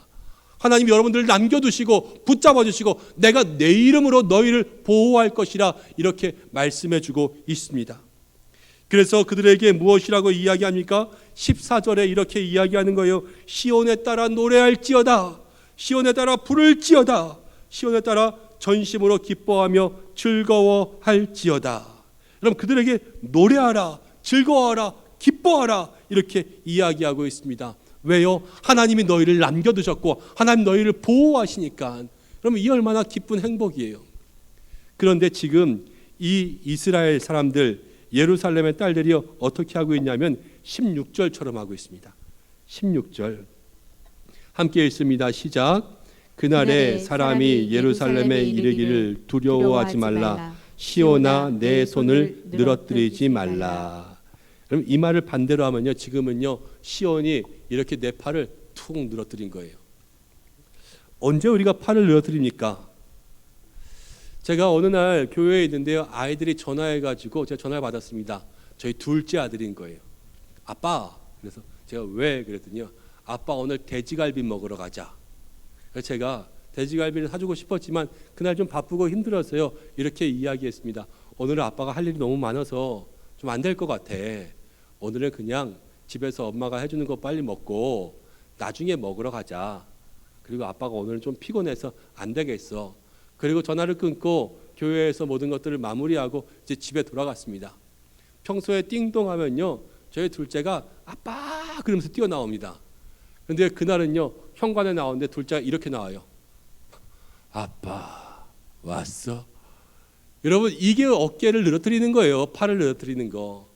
하나님 여러분들을 남겨두시고 붙잡아 주시고 내가 내 이름으로 너희를 보호할 것이라 이렇게 말씀해 주고 있습니다. 그래서 그들에게 무엇이라고 이야기합니까? 14절에 이렇게 이야기하는 거예요. 시온에 따라 노래할지어다. 시온에 따라 부를지어다. 시온에 따라 전심으로 기뻐하며 즐거워할지어다. 여러분 그들에게 노래하라, 즐거워하라, 기뻐하라 이렇게 이야기하고 있습니다. 왜요? 하나님이 너희를 남겨두셨고 하나님 너희를 보호하시니까. 그러면 이 얼마나 기쁜 행복이에요. 그런데 지금 이 이스라엘 사람들, 예루살렘의 딸들이 어떻게 하고 있냐면 16절처럼 하고 있습니다. 16절 함께 읽습니다. 시작. 그날에 사람이 예루살렘에 이르기를 두려워하지 말라. 시온아 내 손을 늘어뜨리지 말라. 그럼 이 말을 반대로 하면요 지금은요 시온이 이렇게 내 팔을 툭 늘어뜨린 거예요. 언제 우리가 팔을 늘어뜨립니까? 제가 어느 날 교회에 있는데요 아이들이 전화해가지고 제가 전화를 받았습니다. 저희 둘째 아들인 거예요. 아빠, 그래서 제가 왜 그랬더니요 아빠 오늘 돼지갈비 먹으러 가자. 그래서 제가 돼지갈비를 사주고 싶었지만 그날 좀 바쁘고 힘들었어요. 이렇게 이야기했습니다. 오늘은 아빠가 할 일이 너무 많아서 좀 안 될 것 같아. 오늘은 그냥 집에서 엄마가 해주는 거 빨리 먹고 나중에 먹으러 가자. 그리고 아빠가 오늘은 좀 피곤해서 안 되겠어. 그리고 전화를 끊고 교회에서 모든 것들을 마무리하고 이제 집에 돌아갔습니다. 평소에 띵동하면요 저희 둘째가 아빠 그러면서 뛰어나옵니다. 그런데 그날은요 현관에 나오는데 둘째가 이렇게 나와요. 아빠 왔어? 여러분 이게 어깨를 늘어뜨리는 거예요. 팔을 늘어뜨리는 거.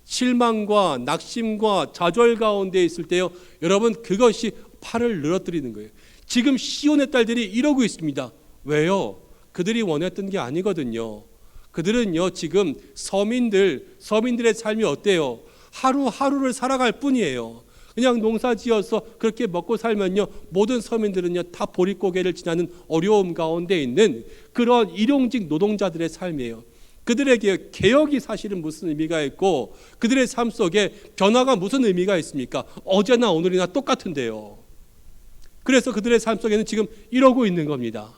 실망과 낙심과 좌절 가운데 있을 때요 여러분 그것이 팔을 늘어뜨리는 거예요. 지금 시온의 딸들이 이러고 있습니다. 왜요? 그들이 원했던 게 아니거든요. 그들은요 지금 서민들의 삶이 어때요? 하루하루를 살아갈 뿐이에요. 그냥 농사 지어서 그렇게 먹고 살면요 모든 서민들은요 다 보릿고개를 지나는 어려움 가운데 있는 그런 일용직 노동자들의 삶이에요. 그들에게 개혁이 사실은 무슨 의미가 있고 그들의 삶 속에 변화가 무슨 의미가 있습니까? 어제나 오늘이나 똑같은데요. 그래서 그들의 삶 속에는 지금 이러고 있는 겁니다.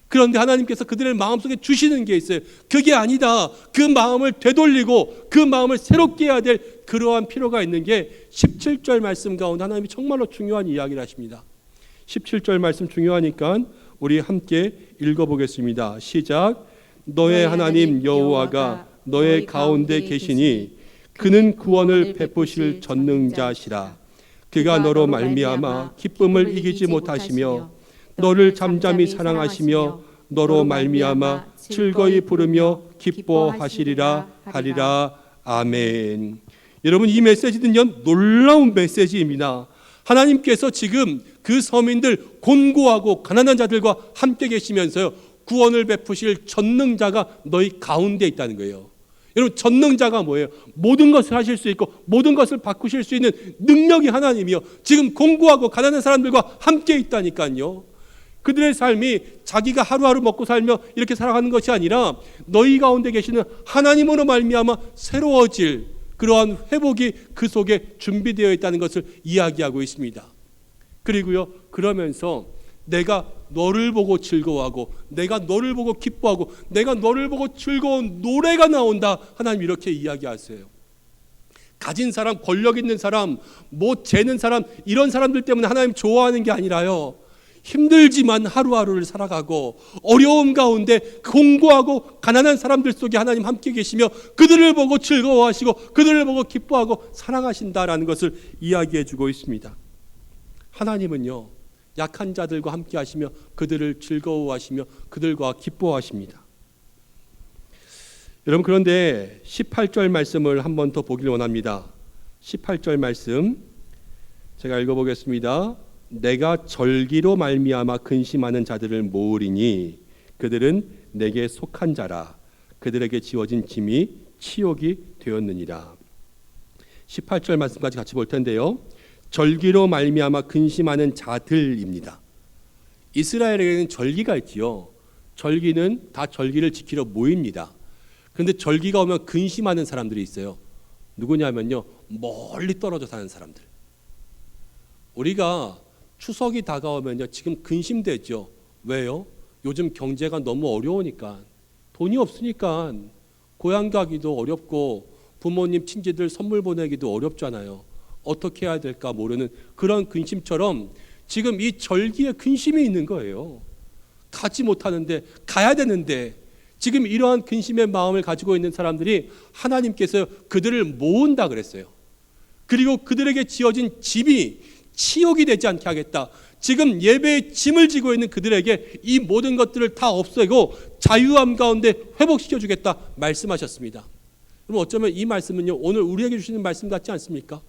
그런데 하나님께서 그들의 마음속에 주시는 게 있어요. 그게 아니다. 그 마음을 되돌리고 그 마음을 새롭게 해야 될 그러한 필요가 있는 게 17절 말씀 가운데 하나님이 정말로 중요한 이야기를 하십니다. 17절 말씀 중요하니까 우리 함께 읽어보겠습니다. 시작. 너의 하나님 여호와가 너의 가운데 계시니 그는 구원을 베푸실 전능자시라. 그가 너로 말미암아 기쁨을 이기지 못하시며 너를 잠잠히 사랑하시며 너로 말미암아 즐거이 부르며 기뻐하시리라 하리라. 아멘. 여러분 이 메시지는요 놀라운 메시지입니다. 하나님께서 지금 그 서민들 곤고하고 가난한 자들과 함께 계시면서요 구원을 베푸실 전능자가 너희 가운데 있다는 거예요. 여러분 전능자가 뭐예요? 모든 것을 하실 수 있고 모든 것을 바꾸실 수 있는 능력이 하나님이요 지금 곤고하고 가난한 사람들과 함께 있다니까요. 그들의 삶이 자기가 하루하루 먹고 살며 이렇게 살아가는 것이 아니라 너희 가운데 계시는 하나님으로 말미암아 새로워질 그러한 회복이 그 속에 준비되어 있다는 것을 이야기하고 있습니다. 그리고요 그러면서 내가 너를 보고 즐거워하고 내가 너를 보고 기뻐하고 내가 너를 보고 즐거운 노래가 나온다. 하나님 이렇게 이야기하세요. 가진 사람, 권력 있는 사람, 못 재는 사람 이런 사람들 때문에 하나님 좋아하는 게 아니라요 힘들지만 하루하루를 살아가고 어려움 가운데 공고하고 가난한 사람들 속에 하나님 함께 계시며 그들을 보고 즐거워하시고 그들을 보고 기뻐하고 사랑하신다라는 것을 이야기해 주고 있습니다. 하나님은요 약한 자들과 함께 하시며 그들을 즐거워하시며 그들과 기뻐하십니다. 여러분 그런데 18절 말씀을 한 번 더 보기를 원합니다. 18절 말씀 제가 읽어보겠습니다. 내가 절기로 말미암아 근심하는 자들을 모으리니 그들은 내게 속한 자라. 그들에게 지어진 짐이 치욕이 되었느니라. 18절 말씀까지 같이 볼 텐데요. 절기로 말미암아 근심하는 자들입니다. 이스라엘에게는 절기가 있지요. 절기는 다 절기를 지키러 모입니다. 그런데 절기가 오면 근심하는 사람들이 있어요. 누구냐면요 멀리 떨어져 사는 사람들. 우리가 추석이 다가오면요 지금 근심되죠. 왜요? 요즘 경제가 너무 어려우니까 돈이 없으니까 고향 가기도 어렵고 부모님 친지들 선물 보내기도 어렵잖아요. 어떻게 해야 될까 모르는 그런 근심처럼 지금 이 절기에 근심이 있는 거예요. 가지 못하는데 가야 되는데 지금 이러한 근심의 마음을 가지고 있는 사람들이 하나님께서 그들을 모은다 그랬어요. 그리고 그들에게 지어진 집이 치욕이 되지 않게 하겠다. 지금 예배의 짐을 지고 있는 그들에게 이 모든 것들을 다 없애고 자유함 가운데 회복시켜 주겠다 말씀하셨습니다. 그럼 어쩌면 이 말씀은요 오늘 우리에게 주시는 말씀 같지 않습니까?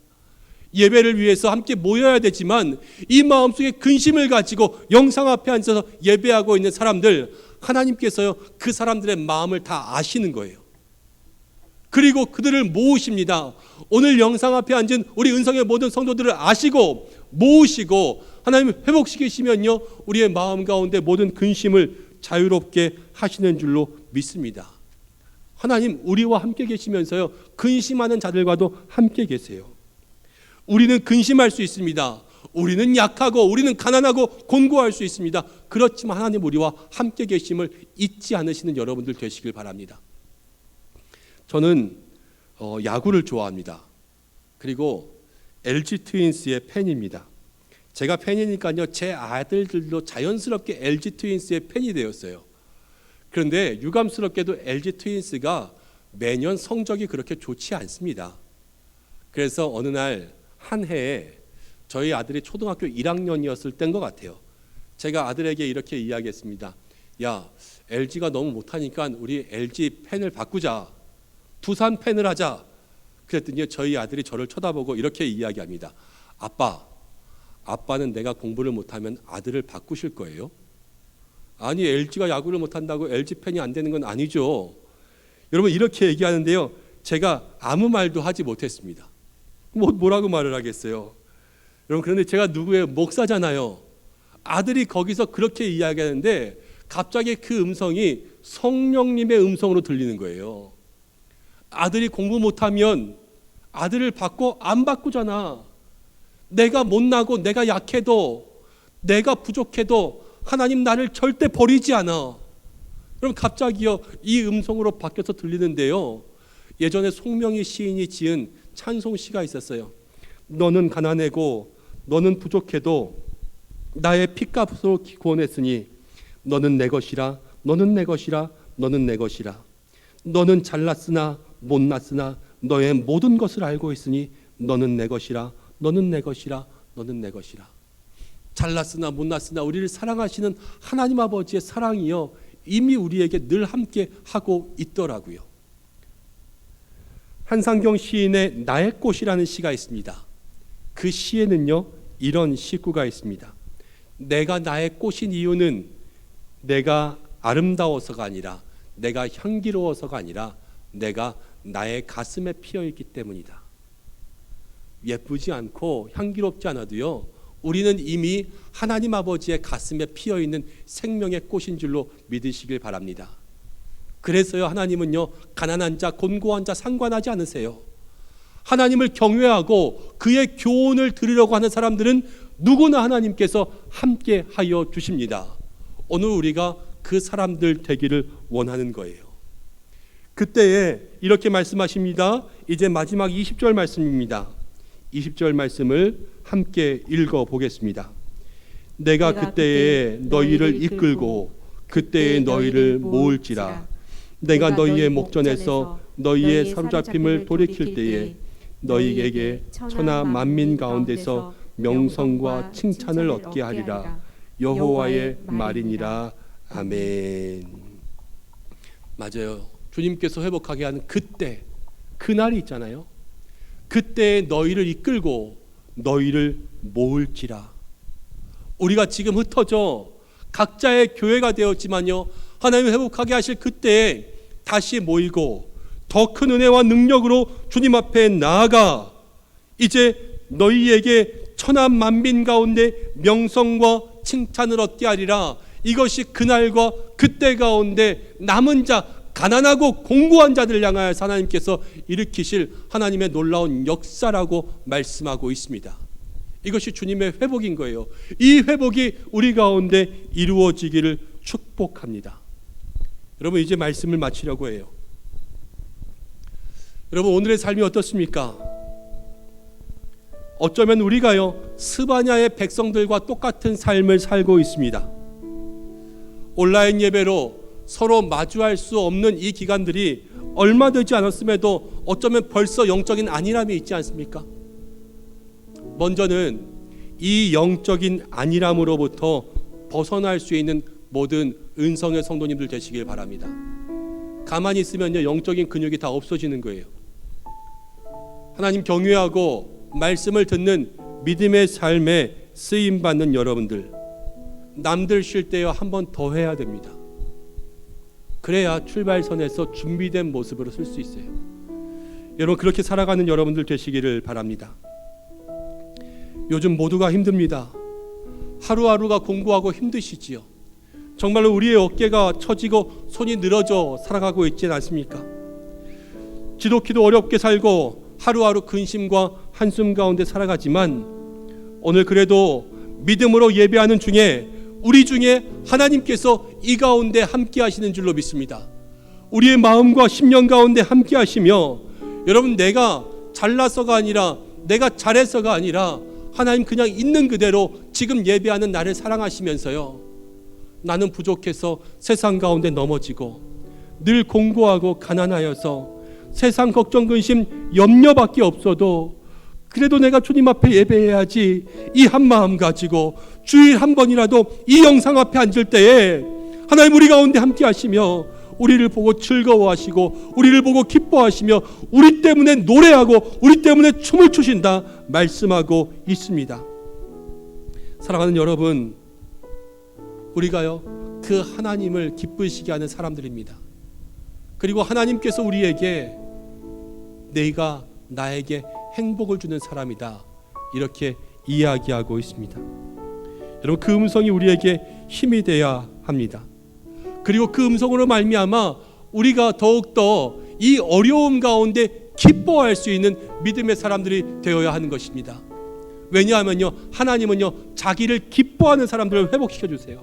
예배를 위해서 함께 모여야 되지만 이 마음속에 근심을 가지고 영상 앞에 앉아서 예배하고 있는 사람들 하나님께서요 그 사람들의 마음을 다 아시는 거예요. 그리고 그들을 모으십니다. 오늘 영상 앞에 앉은 우리 은성의 모든 성도들을 아시고 모으시고 하나님 회복시키시면요 우리의 마음 가운데 모든 근심을 자유롭게 하시는 줄로 믿습니다. 하나님 우리와 함께 계시면서요 근심하는 자들과도 함께 계세요. 우리는 근심할 수 있습니다. 우리는 약하고 우리는 가난하고 곤고할 수 있습니다. 그렇지만 하나님 우리와 함께 계심을 잊지 않으시는 여러분들 되시길 바랍니다. 저는 야구를 좋아합니다. 그리고 LG 트윈스의 팬입니다. 제가 팬이니까요 제 아들들도 자연스럽게 LG 트윈스의 팬이 되었어요. 그런데 유감스럽게도 LG 트윈스가 매년 성적이 그렇게 좋지 않습니다. 그래서 어느 날 한 해에 저희 아들이 초등학교 1학년이었을 때인 것 같아요. 제가 아들에게 이렇게 이야기했습니다. 야, LG가 너무 못하니까 우리 LG 팬을 바꾸자. 두산 팬을 하자. 그랬더니 저희 아들이 저를 쳐다보고 이렇게 이야기합니다. 아빠는 내가 공부를 못하면 아들을 바꾸실 거예요? 아니 LG가 야구를 못한다고 LG 팬이 안 되는 건 아니죠. 여러분 이렇게 얘기하는데요. 제가 아무 말도 하지 못했습니다. 뭐라고 말을 하겠어요. 여러분 그런데 제가 누구의 목사잖아요. 아들이 거기서 그렇게 이야기하는데 갑자기 그 음성이 성령님의 음성으로 들리는 거예요. 아들이 공부 못하면 아들을 바꿔 안 바꾸잖아. 내가 못나고 내가 약해도 내가 부족해도 하나님 나를 절대 버리지 않아. 그럼 갑자기요 이 음성으로 바뀌어서 들리는데요. 예전에 송명희 시인이 지은 찬송시가 있었어요. 너는 가난하고 너는 부족해도 나의 핏값으로 구원했으니 너는 내 것이라 너는 내 것이라 너는 내 것이라 너는 잘났으나 못났으나 너의 모든 것을 알고 있으니 너는 내 것이라 너는 내 것이라 너는 내 것이라. 잘났으나 못났으나 우리를 사랑하시는 하나님 아버지의 사랑이요 이미 우리에게 늘 함께 하고 있더라고요. 한상경 시인의 나의 꽃이라는 시가 있습니다. 그 시에는요 이런 시구가 있습니다. 내가 나의 꽃인 이유는 내가 아름다워서가 아니라 내가 향기로워서가 아니라 내가 나의 가슴에 피어있기 때문이다. 예쁘지 않고 향기롭지 않아도요 우리는 이미 하나님 아버지의 가슴에 피어있는 생명의 꽃인 줄로 믿으시길 바랍니다. 그래서요 하나님은요 가난한 자 곤고한 자 상관하지 않으세요. 하나님을 경외하고 그의 교훈을 들으려고 하는 사람들은 누구나 하나님께서 함께 하여 주십니다. 오늘 우리가 그 사람들 되기를 원하는 거예요. 그때에 이렇게 말씀하십니다. 이제 마지막 20절 말씀입니다. 20절 말씀을 함께 읽어보겠습니다. 내가 그때에 너희를 이끌고 그때에 너희를 모을지라. 내가 너희의 목전에서 너희의 사로잡힘을 돌이킬 때에 너희에게 천하 만민 가운데서 명성과 칭찬을 얻게 하리라. 여호와의 말이니라. 아멘. 맞아요. 주님께서 회복하게 하는 그때, 그날이 있잖아요. 그때 너희를 이끌고 너희를 모을지라. 우리가 지금 흩어져 각자의 교회가 되었지만요 하나님 회복하게 하실 그때에 다시 모이고 더 큰 은혜와 능력으로 주님 앞에 나아가 이제 너희에게 천하 만민 가운데 명성과 칭찬을 얻게 하리라. 이것이 그날과 그때 가운데 남은 자 가난하고 공고한 자들을 향하여 하나님께서 일으키실 하나님의 놀라운 역사라고 말씀하고 있습니다. 이것이 주님의 회복인 거예요. 이 회복이 우리 가운데 이루어지기를 축복합니다. 여러분 이제 말씀을 마치려고 해요. 여러분 오늘의 삶이 어떻습니까? 어쩌면 우리가요 스바냐의 백성들과 똑같은 삶을 살고 있습니다. 온라인 예배로 서로 마주할 수 없는 이 기간들이 얼마 되지 않았음에도 어쩌면 벌써 영적인 안일함이 있지 않습니까? 먼저는 이 영적인 안일함으로부터 벗어날 수 있는 모든 은성의 성도님들 되시길 바랍니다. 가만히 있으면요 영적인 근육이 다 없어지는 거예요. 하나님 경외하고 말씀을 듣는 믿음의 삶에 쓰임받는 여러분들, 남들 쉴 때요 한 번 더 해야 됩니다. 그래야 출발선에서 준비된 모습으로 쓸 수 있어요. 여러분 그렇게 살아가는 여러분들 되시기를 바랍니다. 요즘 모두가 힘듭니다. 하루하루가 공고하고 힘드시지요. 정말로 우리의 어깨가 처지고 손이 늘어져 살아가고 있지는 않습니까? 지독히도 어렵게 살고 하루하루 근심과 한숨 가운데 살아가지만 오늘 그래도 믿음으로 예배하는 중에 우리 중에 하나님께서 이 가운데 함께 하시는 줄로 믿습니다. 우리의 마음과 심령 가운데 함께 하시며 여러분 내가 잘나서가 아니라 내가 잘해서가 아니라 하나님 그냥 있는 그대로 지금 예배하는 나를 사랑하시면서요 나는 부족해서 세상 가운데 넘어지고 늘 공고하고 가난하여서 세상 걱정 근심 염려밖에 없어도 그래도 내가 주님 앞에 예배해야지 이 한 마음 가지고 주일 한 번이라도 이 영상 앞에 앉을 때에 하나님 우리 가운데 함께 하시며 우리를 보고 즐거워하시고 우리를 보고 기뻐하시며 우리 때문에 노래하고 우리 때문에 춤을 추신다 말씀하고 있습니다. 사랑하는 여러분, 우리가요 그 하나님을 기쁘시게 하는 사람들입니다. 그리고 하나님께서 우리에게 내가 나에게 행복을 주는 사람이다, 이렇게 이야기하고 있습니다. 여러분, 그 음성이 우리에게 힘이 되어야 합니다. 그리고 그 음성으로 말미암아 우리가 더욱더 이 어려움 가운데 기뻐할 수 있는 믿음의 사람들이 되어야 하는 것입니다. 왜냐하면요, 하나님은요 자기를 기뻐하는 사람들을 회복시켜 주세요.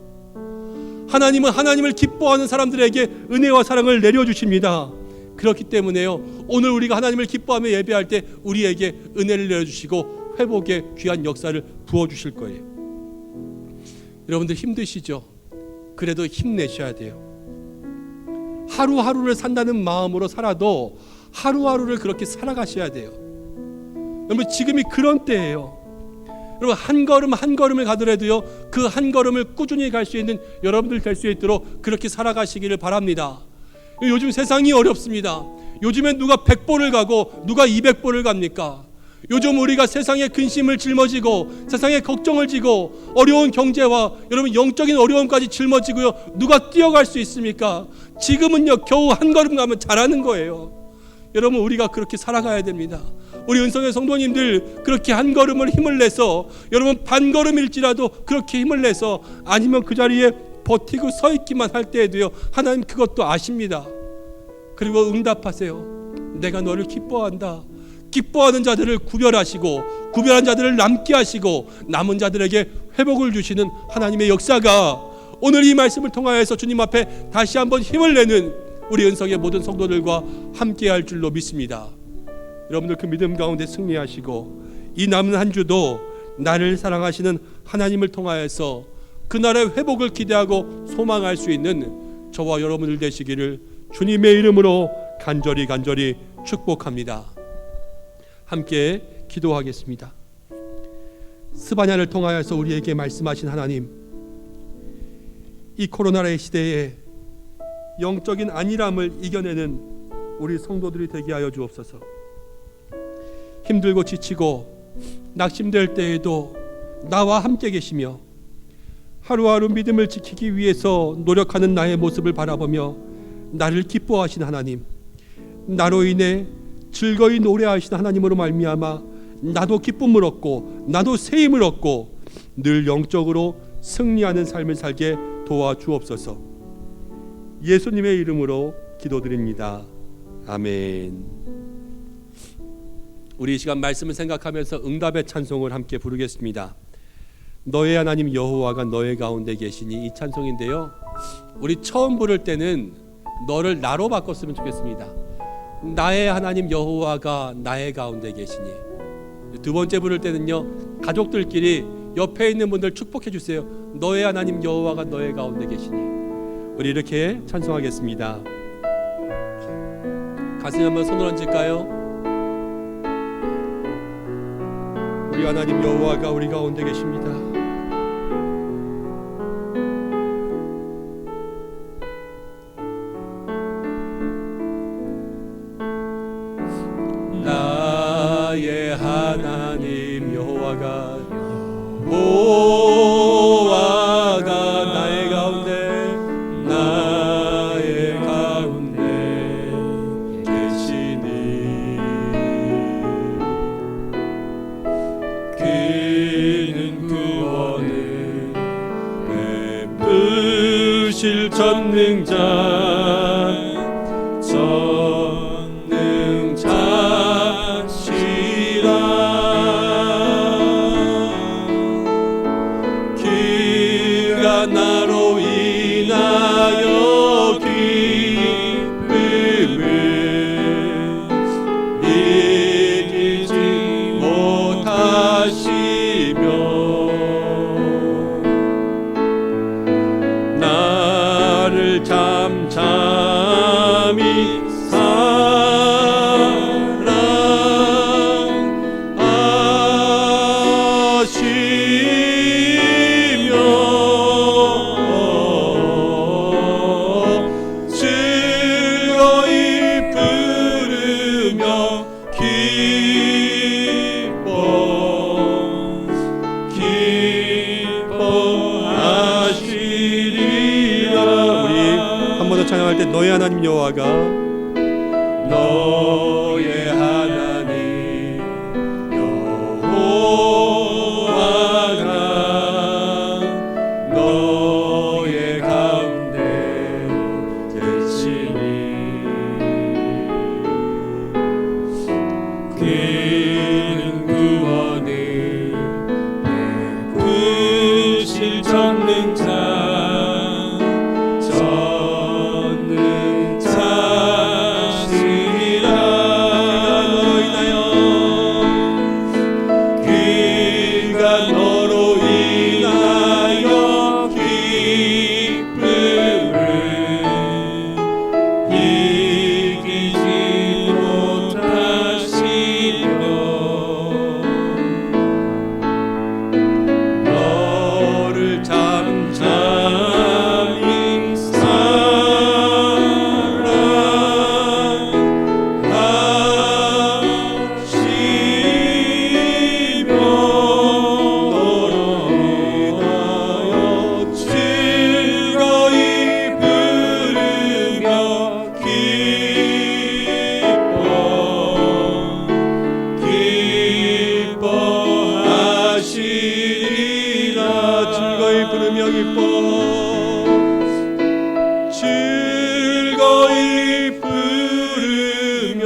하나님은 하나님을 기뻐하는 사람들에게 은혜와 사랑을 내려주십니다. 그렇기 때문에요, 오늘 우리가 하나님을 기뻐하며 예배할 때 우리에게 은혜를 내려주시고 회복의 귀한 역사를 부어주실 거예요. 여러분들 힘드시죠? 그래도 힘내셔야 돼요. 하루하루를 산다는 마음으로 살아도 하루하루를 그렇게 살아가셔야 돼요. 여러분, 지금이 그런 때예요. 여러분, 한 걸음 한 걸음을 가더라도요, 그 한 걸음을 꾸준히 갈 수 있는 여러분들 될 수 있도록 그렇게 살아가시기를 바랍니다. 요즘 세상이 어렵습니다. 요즘엔 누가 100보를 가고 누가 200보를 갑니까? 요즘 우리가 세상에 근심을 짊어지고 세상에 걱정을 지고 어려운 경제와 여러분 영적인 어려움까지 짊어지고요, 누가 뛰어갈 수 있습니까? 지금은요 겨우 한 걸음 가면 잘하는 거예요. 여러분, 우리가 그렇게 살아가야 됩니다. 우리 은성의 성도님들, 그렇게 한 걸음을 힘을 내서, 여러분 반 걸음일지라도 그렇게 힘을 내서, 아니면 그 자리에 버티고 서 있기만 할 때에도요, 하나님 그것도 아십니다. 그리고 응답하세요. 내가 너를 기뻐한다. 기뻐하는 자들을 구별하시고 구별한 자들을 남게 하시고 남은 자들에게 회복을 주시는 하나님의 역사가 오늘 이 말씀을 통하여서 주님 앞에 다시 한번 힘을 내는 우리 은성의 모든 성도들과 함께 할 줄로 믿습니다. 여러분들 그 믿음 가운데 승리하시고 이 남은 한 주도 나를 사랑하시는 하나님을 통하여서 그날의 회복을 기대하고 소망할 수 있는 저와 여러분들 되시기를 주님의 이름으로 간절히 축복합니다. 함께 기도하겠습니다. 스바냐를 통하여서 우리에게 말씀하신 하나님, 이 코로나의 시대에 영적인 안일함을 이겨내는 우리 성도들이 되게 하여 주옵소서. 힘들고 지치고 낙심될 때에도 나와 함께 계시며 하루하루 믿음을 지키기 위해서 노력하는 나의 모습을 바라보며 나를 기뻐하신 하나님, 나로 인해 즐거이 노래하시는 하나님으로 말미암아 나도 기쁨을 얻고 나도 새 힘을 얻고 늘 영적으로 승리하는 삶을 살게 도와주옵소서. 예수님의 이름으로 기도드립니다. 아멘. 우리 이 시간 말씀을 생각하면서 응답의 찬송을 함께 부르겠습니다. 너의 하나님 여호와가 너의 가운데 계시니, 이 찬송인데요, 우리 처음 부를 때는 너를 나로 바꿨으면 좋겠습니다. 나의 하나님 여호와가 나의 가운데 계시니. 두 번째 부를 때는요, 가족들끼리 옆에 있는 분들 축복해 주세요. 너의 하나님 여호와가 너의 가운데 계시니. 우리 이렇게 찬송하겠습니다. 가슴에 한번 손을 얹을까요? 우리 하나님 여호와가 우리 가운데 계십니다. 나의 하나님 여호와가 나의 가운데 계시니, 그는 구원을 베푸실 전능자시라. 그가 나로 인하여 기쁨을 이기지 못하시며 나를 잠잠 기도할 때 너의 하나님 여호와가 너의 하나님 여호와가 너의 가운데 계시니 그는 구원을 베푸실 전능자 즐거이 부르며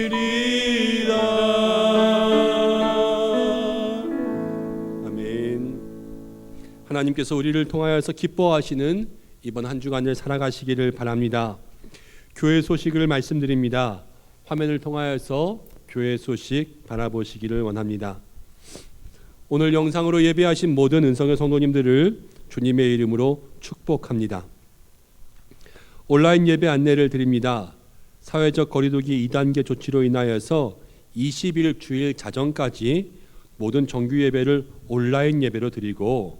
기뻐하시리라. 아멘. 하나님께서 우리를 통하여서 기뻐하시는 이번 한 주간을 살아가시기를 바랍니다. 교회 소식을 말씀드립니다. 화면을 통하여서 교회 소식 바라보시기를 원합니다. 오늘 영상으로 예배하신 모든 은성의 성도님들을 주님의 이름으로 축복합니다. 온라인 예배 안내를 드립니다. 사회적 거리두기 2단계 조치로 인하여서 20일 주일 자정까지 모든 정규 예배를 온라인 예배로 드리고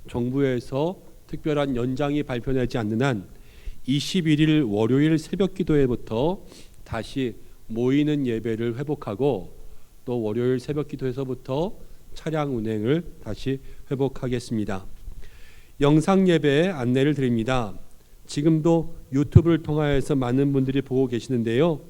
정부에서 특별한 연장이 발표되지 않는 한 21일 월요일 새벽 기도회부터 다시 모이는 예배를 회복하고 또 월요일 새벽 기도에서부터 차량 운행을 다시 회복하겠습니다. 영상 예배 안내를 드립니다. 지금도 유튜브를 통하여서 많은 분들이 보고 계시는데요.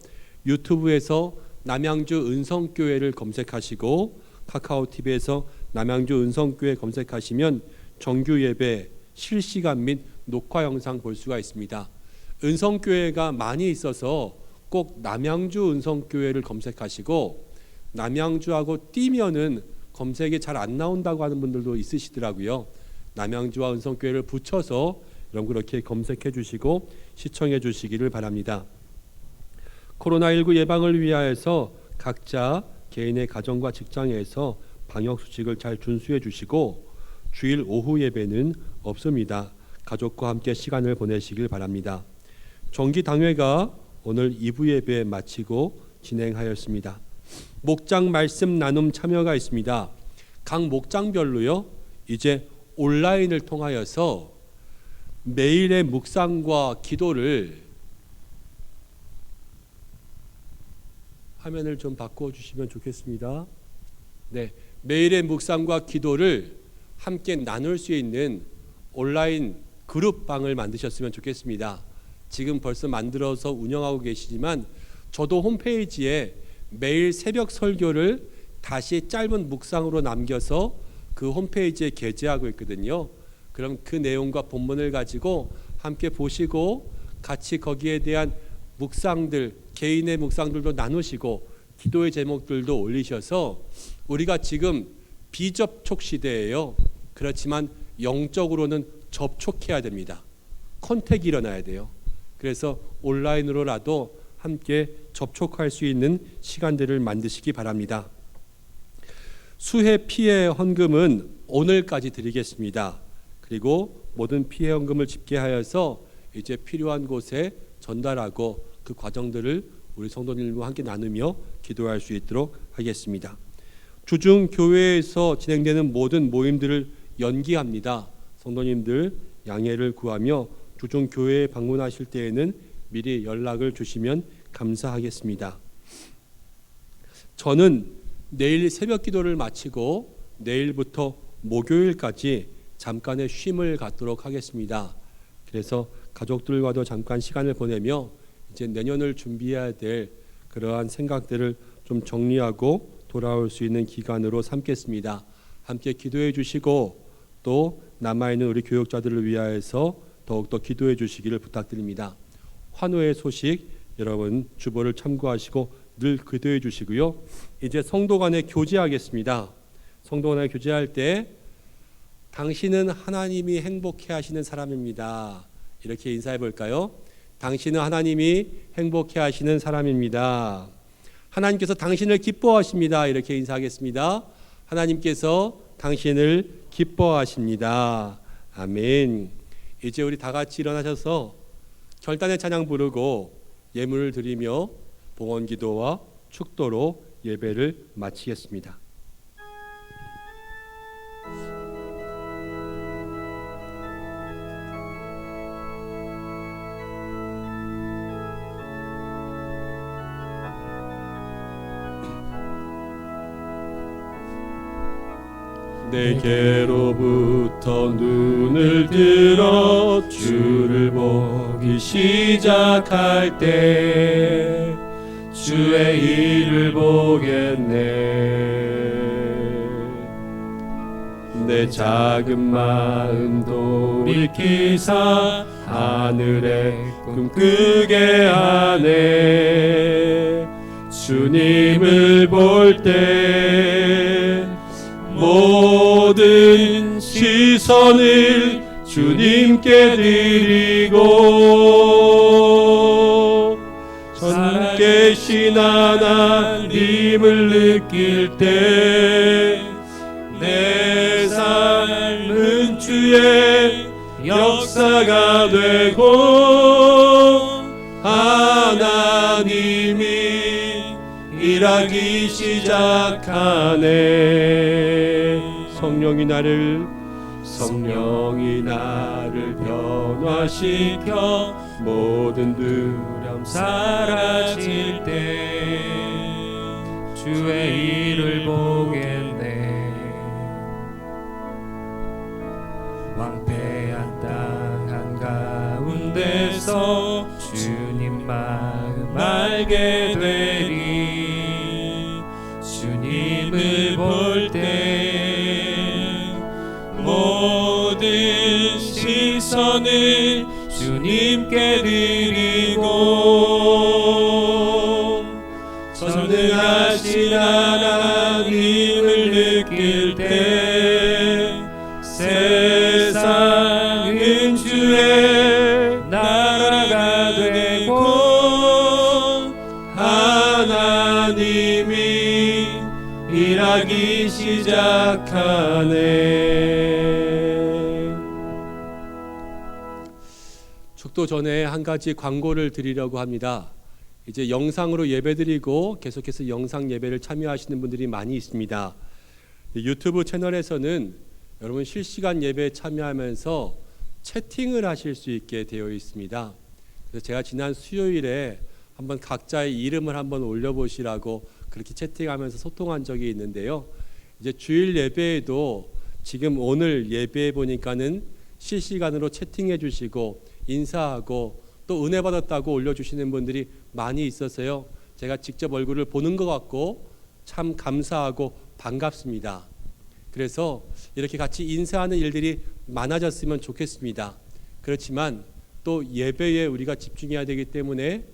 유튜브에서 남양주 은성교회를 검색하시고 카카오TV에서 남양주 은성교회 검색하시면 정규 예배 실시간 및 녹화 영상 볼 수가 있습니다. 은성교회가 많이 있어서 꼭 남양주 은성교회를 검색하시고 남양주하고 띄면은 검색이 잘 안 나온다고 하는 분들도 있으시더라고요. 남양주와 은성교회를 붙여서 여러분 그렇게 검색해 주시고 시청해 주시기를 바랍니다. 코로나19 예방을 위하여서 각자 개인의 가정과 직장에서 방역 수칙을 잘 준수해 주시고 주일 오후 예배는 없습니다. 가족과 함께 시간을 보내시길 바랍니다. 정기 당회가 오늘 2부 예배 마치고 진행하였습니다. 목장 말씀 나눔 참여가 있습니다. 각 목장별로요. 이제 온라인을 통하여서 매일의 묵상과 기도를 화면을 좀 바꿔 주시면 좋겠습니다. 네, 매일의 묵상과 기도를 함께 나눌 수 있는 온라인 그룹방을 만드셨으면 좋겠습니다. 지금 벌써 만들어서 운영하고 계시지만 저도 홈페이지에 매일 새벽 설교를 다시 짧은 묵상으로 남겨서 그 홈페이지에 게재하고 있거든요. 그럼 그 내용과 본문을 가지고 함께 보시고 같이 거기에 대한 묵상들, 개인의 묵상들도 나누시고 기도의 제목들도 올리셔서 우리가 지금 비접촉 시대예요. 그렇지만 영적으로는 접촉해야 됩니다. 컨택이 일어나야 돼요. 그래서 온라인으로라도 함께 접촉할 수 있는 시간들을 만드시기 바랍니다. 수해 피해 헌금은 오늘까지 드리겠습니다. 그리고 모든 피해 헌금을 집계하여서 이제 필요한 곳에 전달하고 그 과정들을 우리 성도님들과 함께 나누며 기도할 수 있도록 하겠습니다. 주중 교회에서 진행되는 모든 모임들을 연기합니다. 성도님들 양해를 구하며 주중 교회에 방문하실 때에는 미리 연락을 주시면 감사하겠습니다. 저는 내일 새벽 기도를 마치고 내일부터 목요일까지 잠깐의 쉼을 갖도록 하겠습니다. 그래서 가족들과도 잠깐 시간을 보내며 이제 내년을 준비해야 될 그러한 생각들을 좀 정리하고 돌아올 수 있는 기간으로 삼겠습니다. 함께 기도해 주시고 또 남아있는 우리 교육자들을 위하여서 더욱더 기도해 주시기를 부탁드립니다. 환호의 소식 여러분 주보를 참고하시고 늘 기도해 주시고요. 이제 성도 간에 교제하겠습니다. 성도 간에 교제할 때 당신은 하나님이 행복해 하시는 사람입니다. 이렇게 인사해 볼까요? 당신은 하나님이 행복해 하시는 사람입니다. 하나님께서 당신을 기뻐하십니다. 이렇게 인사하겠습니다. 하나님께서 당신을 기뻐하십니다. 아멘. 이제 우리 다 같이 일어나셔서 결단의 찬양 부르고 예물을 드리며 봉헌기도와 축도로 예배를 마치겠습니다. 내게로부터 눈을 들어 주를 보기 시작할 때 주의 일을 보겠네. 내 작은 마음 돌이키사 하늘에 꿈꾸게 하네. 주님을 볼 때 모든 시선을 주님께 드리고 살아계신 하나님을 느낄 때 내 삶은 주의 역사가 되고 하나님이 일하기 시작하네. 성령이 나를 변화시켜 모든 두려움 사라질 때 주의 일을 보겠네. 왕패한 땅 한가운데서 주님 마음 알게 되리. 주님을 볼 때 모든 시선을 주님께 드리고 전능하신 하나님을 느낄 때 세상은 주의 나라가 되고 하나님이 일하기 시작하네. 축도 전에 한 가지 광고를 드리려고 합니다. 이제 영상으로 예배드리고 계속해서 영상 예배를 참여하시는 분들이 많이 있습니다. 유튜브 채널에서는 여러분 실시간 예배에 참여하면서 채팅을 하실 수 있게 되어 있습니다. 그래서 제가 지난 수요일에 한번 각자의 이름을 한번 올려보시라고 그렇게 채팅하면서 소통한 적이 있는데요. 이제 주일 예배에도 지금 오늘 예배에 보니까는 실시간으로 채팅해 주시고 인사하고 또 은혜 받았다고 올려주시는 분들이 많이 있어서요. 제가 직접 얼굴을 보는 것 같고 참 감사하고 반갑습니다. 그래서 이렇게 같이 인사하는 일들이 많아졌으면 좋겠습니다. 그렇지만 또 예배에 우리가 집중해야 되기 때문에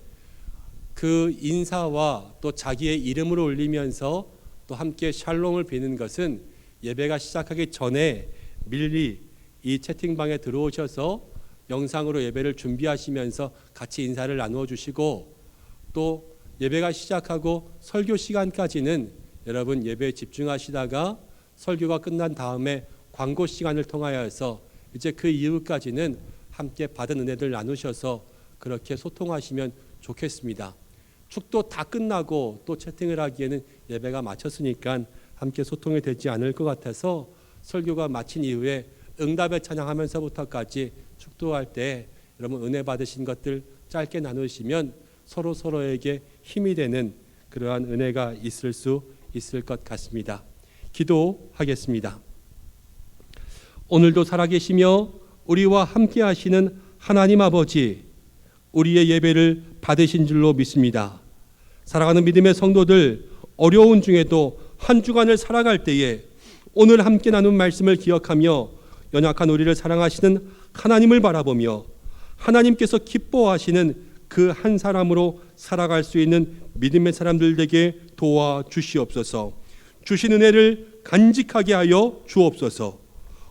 그 인사와 또 자기의 이름을 올리면서 또 함께 샬롬을 비는 것은 예배가 시작하기 전에 미리 이 채팅방에 들어오셔서 영상으로 예배를 준비하시면서 같이 인사를 나누어 주시고 또 예배가 시작하고 설교 시간까지는 여러분 예배에 집중하시다가 설교가 끝난 다음에 광고 시간을 통하여서 이제 그 이후까지는 함께 받은 은혜들 나누셔서 그렇게 소통하시면 좋겠습니다. 축도 다 끝나고 또 채팅을 하기에는 예배가 마쳤으니까 함께 소통이 되지 않을 것 같아서 설교가 마친 이후에 응답의 찬양하면서부터까지 축도할 때 여러분 은혜 받으신 것들 짧게 나누시면 서로에게 힘이 되는 그러한 은혜가 있을 수 있을 것 같습니다. 기도하겠습니다. 오늘도 살아계시며 우리와 함께 하시는 하나님 아버지, 우리의 예배를 받으신 줄로 믿습니다. 사랑하는 믿음의 성도들, 어려운 중에도 한 주간을 살아갈 때에 오늘 함께 나눈 말씀을 기억하며 연약한 우리를 사랑하시는 하나님을 바라보며 하나님께서 기뻐하시는 그 한 사람으로 살아갈 수 있는 믿음의 사람들에게 도와주시옵소서. 주신 은혜를 간직하게 하여 주옵소서.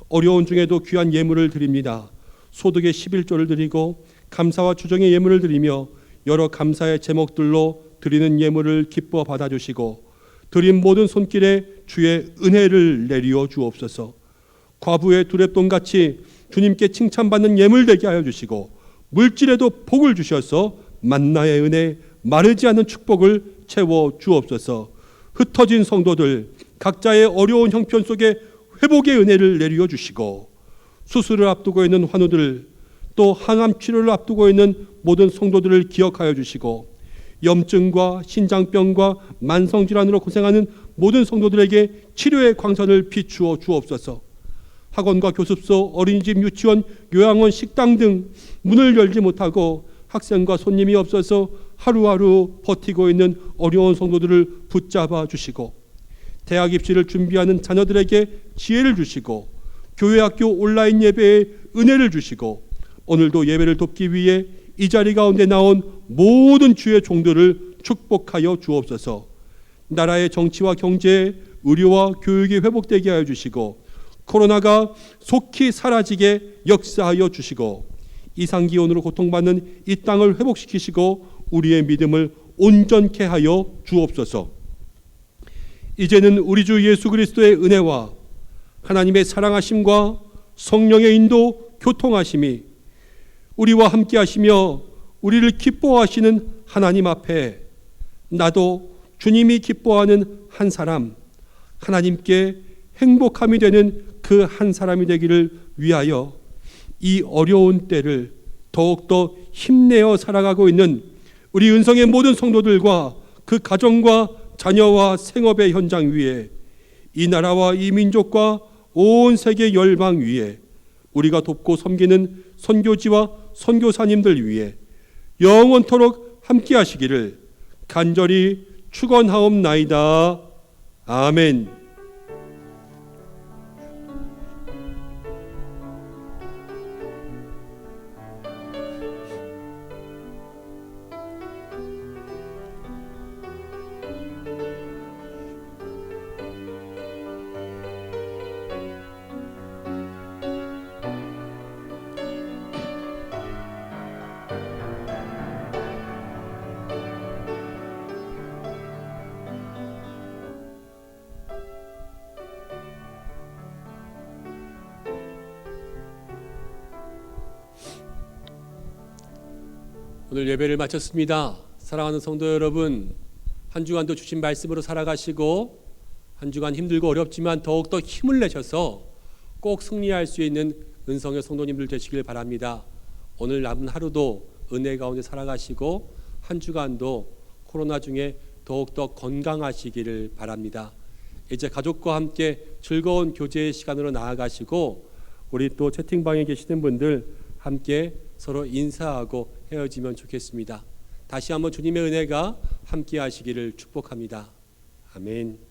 어려운 중에도 귀한 예물을 드립니다. 소득의 11조를 드리고 감사와 주정의 예물을 드리며 여러 감사의 제목들로 드리는 예물을 기뻐 받아주시고 드린 모든 손길에 주의 은혜를 내리어 주옵소서. 과부의 두랩돈같이 주님께 칭찬받는 예물 되게 하여 주시고 물질에도 복을 주셔서 만나의 은혜, 마르지 않는 축복을 채워 주옵소서. 흩어진 성도들 각자의 어려운 형편 속에 회복의 은혜를 내려 주시고 수술을 앞두고 있는 환우들, 또 항암 치료를 앞두고 있는 모든 성도들을 기억하여 주시고 염증과 신장병과 만성질환으로 고생하는 모든 성도들에게 치료의 광선을 비추어 주옵소서. 학원과 교습소, 어린이집, 유치원, 요양원, 식당 등 문을 열지 못하고 학생과 손님이 없어서 하루하루 버티고 있는 어려운 성도들을 붙잡아 주시고 대학 입시를 준비하는 자녀들에게 지혜를 주시고 교회 학교 온라인 예배에 은혜를 주시고 오늘도 예배를 돕기 위해 이 자리 가운데 나온 모든 주의 종들을 축복하여 주옵소서. 나라의 정치와 경제, 의료와 교육이 회복되게 하여 주시고 코로나가 속히 사라지게 역사하여 주시고 이상기온으로 고통받는 이 땅을 회복시키시고 우리의 믿음을 온전케 하여 주옵소서. 이제는 우리 주 예수 그리스도의 은혜와 하나님의 사랑하심과 성령의 인도 교통하심이 우리와 함께 하시며 우리를 기뻐하시는 하나님 앞에 나도 주님이 기뻐하는 한 사람, 하나님께 행복함이 되는 그 한 사람이 되기를 위하여 이 어려운 때를 더욱더 힘내어 살아가고 있는 우리 은성의 모든 성도들과 그 가정과 자녀와 생업의 현장 위에 이 나라와 이 민족과 온 세계 열방 위에 우리가 돕고 섬기는 선교지와 선교사님들 위해 영원토록 함께 하시기를 간절히 축원하옵나이다. 아멘. 오늘 예배를 마쳤습니다. 사랑하는 성도 여러분, 한 주간도 주신 말씀으로 살아가시고 한 주간 힘들고 어렵지만 더욱더 힘을 내셔서 꼭 승리할 수 있는 은성의 성도님들 되시길 바랍니다. 오늘 남은 하루도 은혜 가운데 살아가시고 한 주간도 코로나 중에 더욱더 건강하시기를 바랍니다. 이제 가족과 함께 즐거운 교제의 시간으로 나아가시고 우리 또 채팅방에 계시는 분들 함께 서로 인사하고 헤어지면 좋겠습니다. 다시 한번 주님의 은혜가 함께 하시기를 축복합니다. 아멘.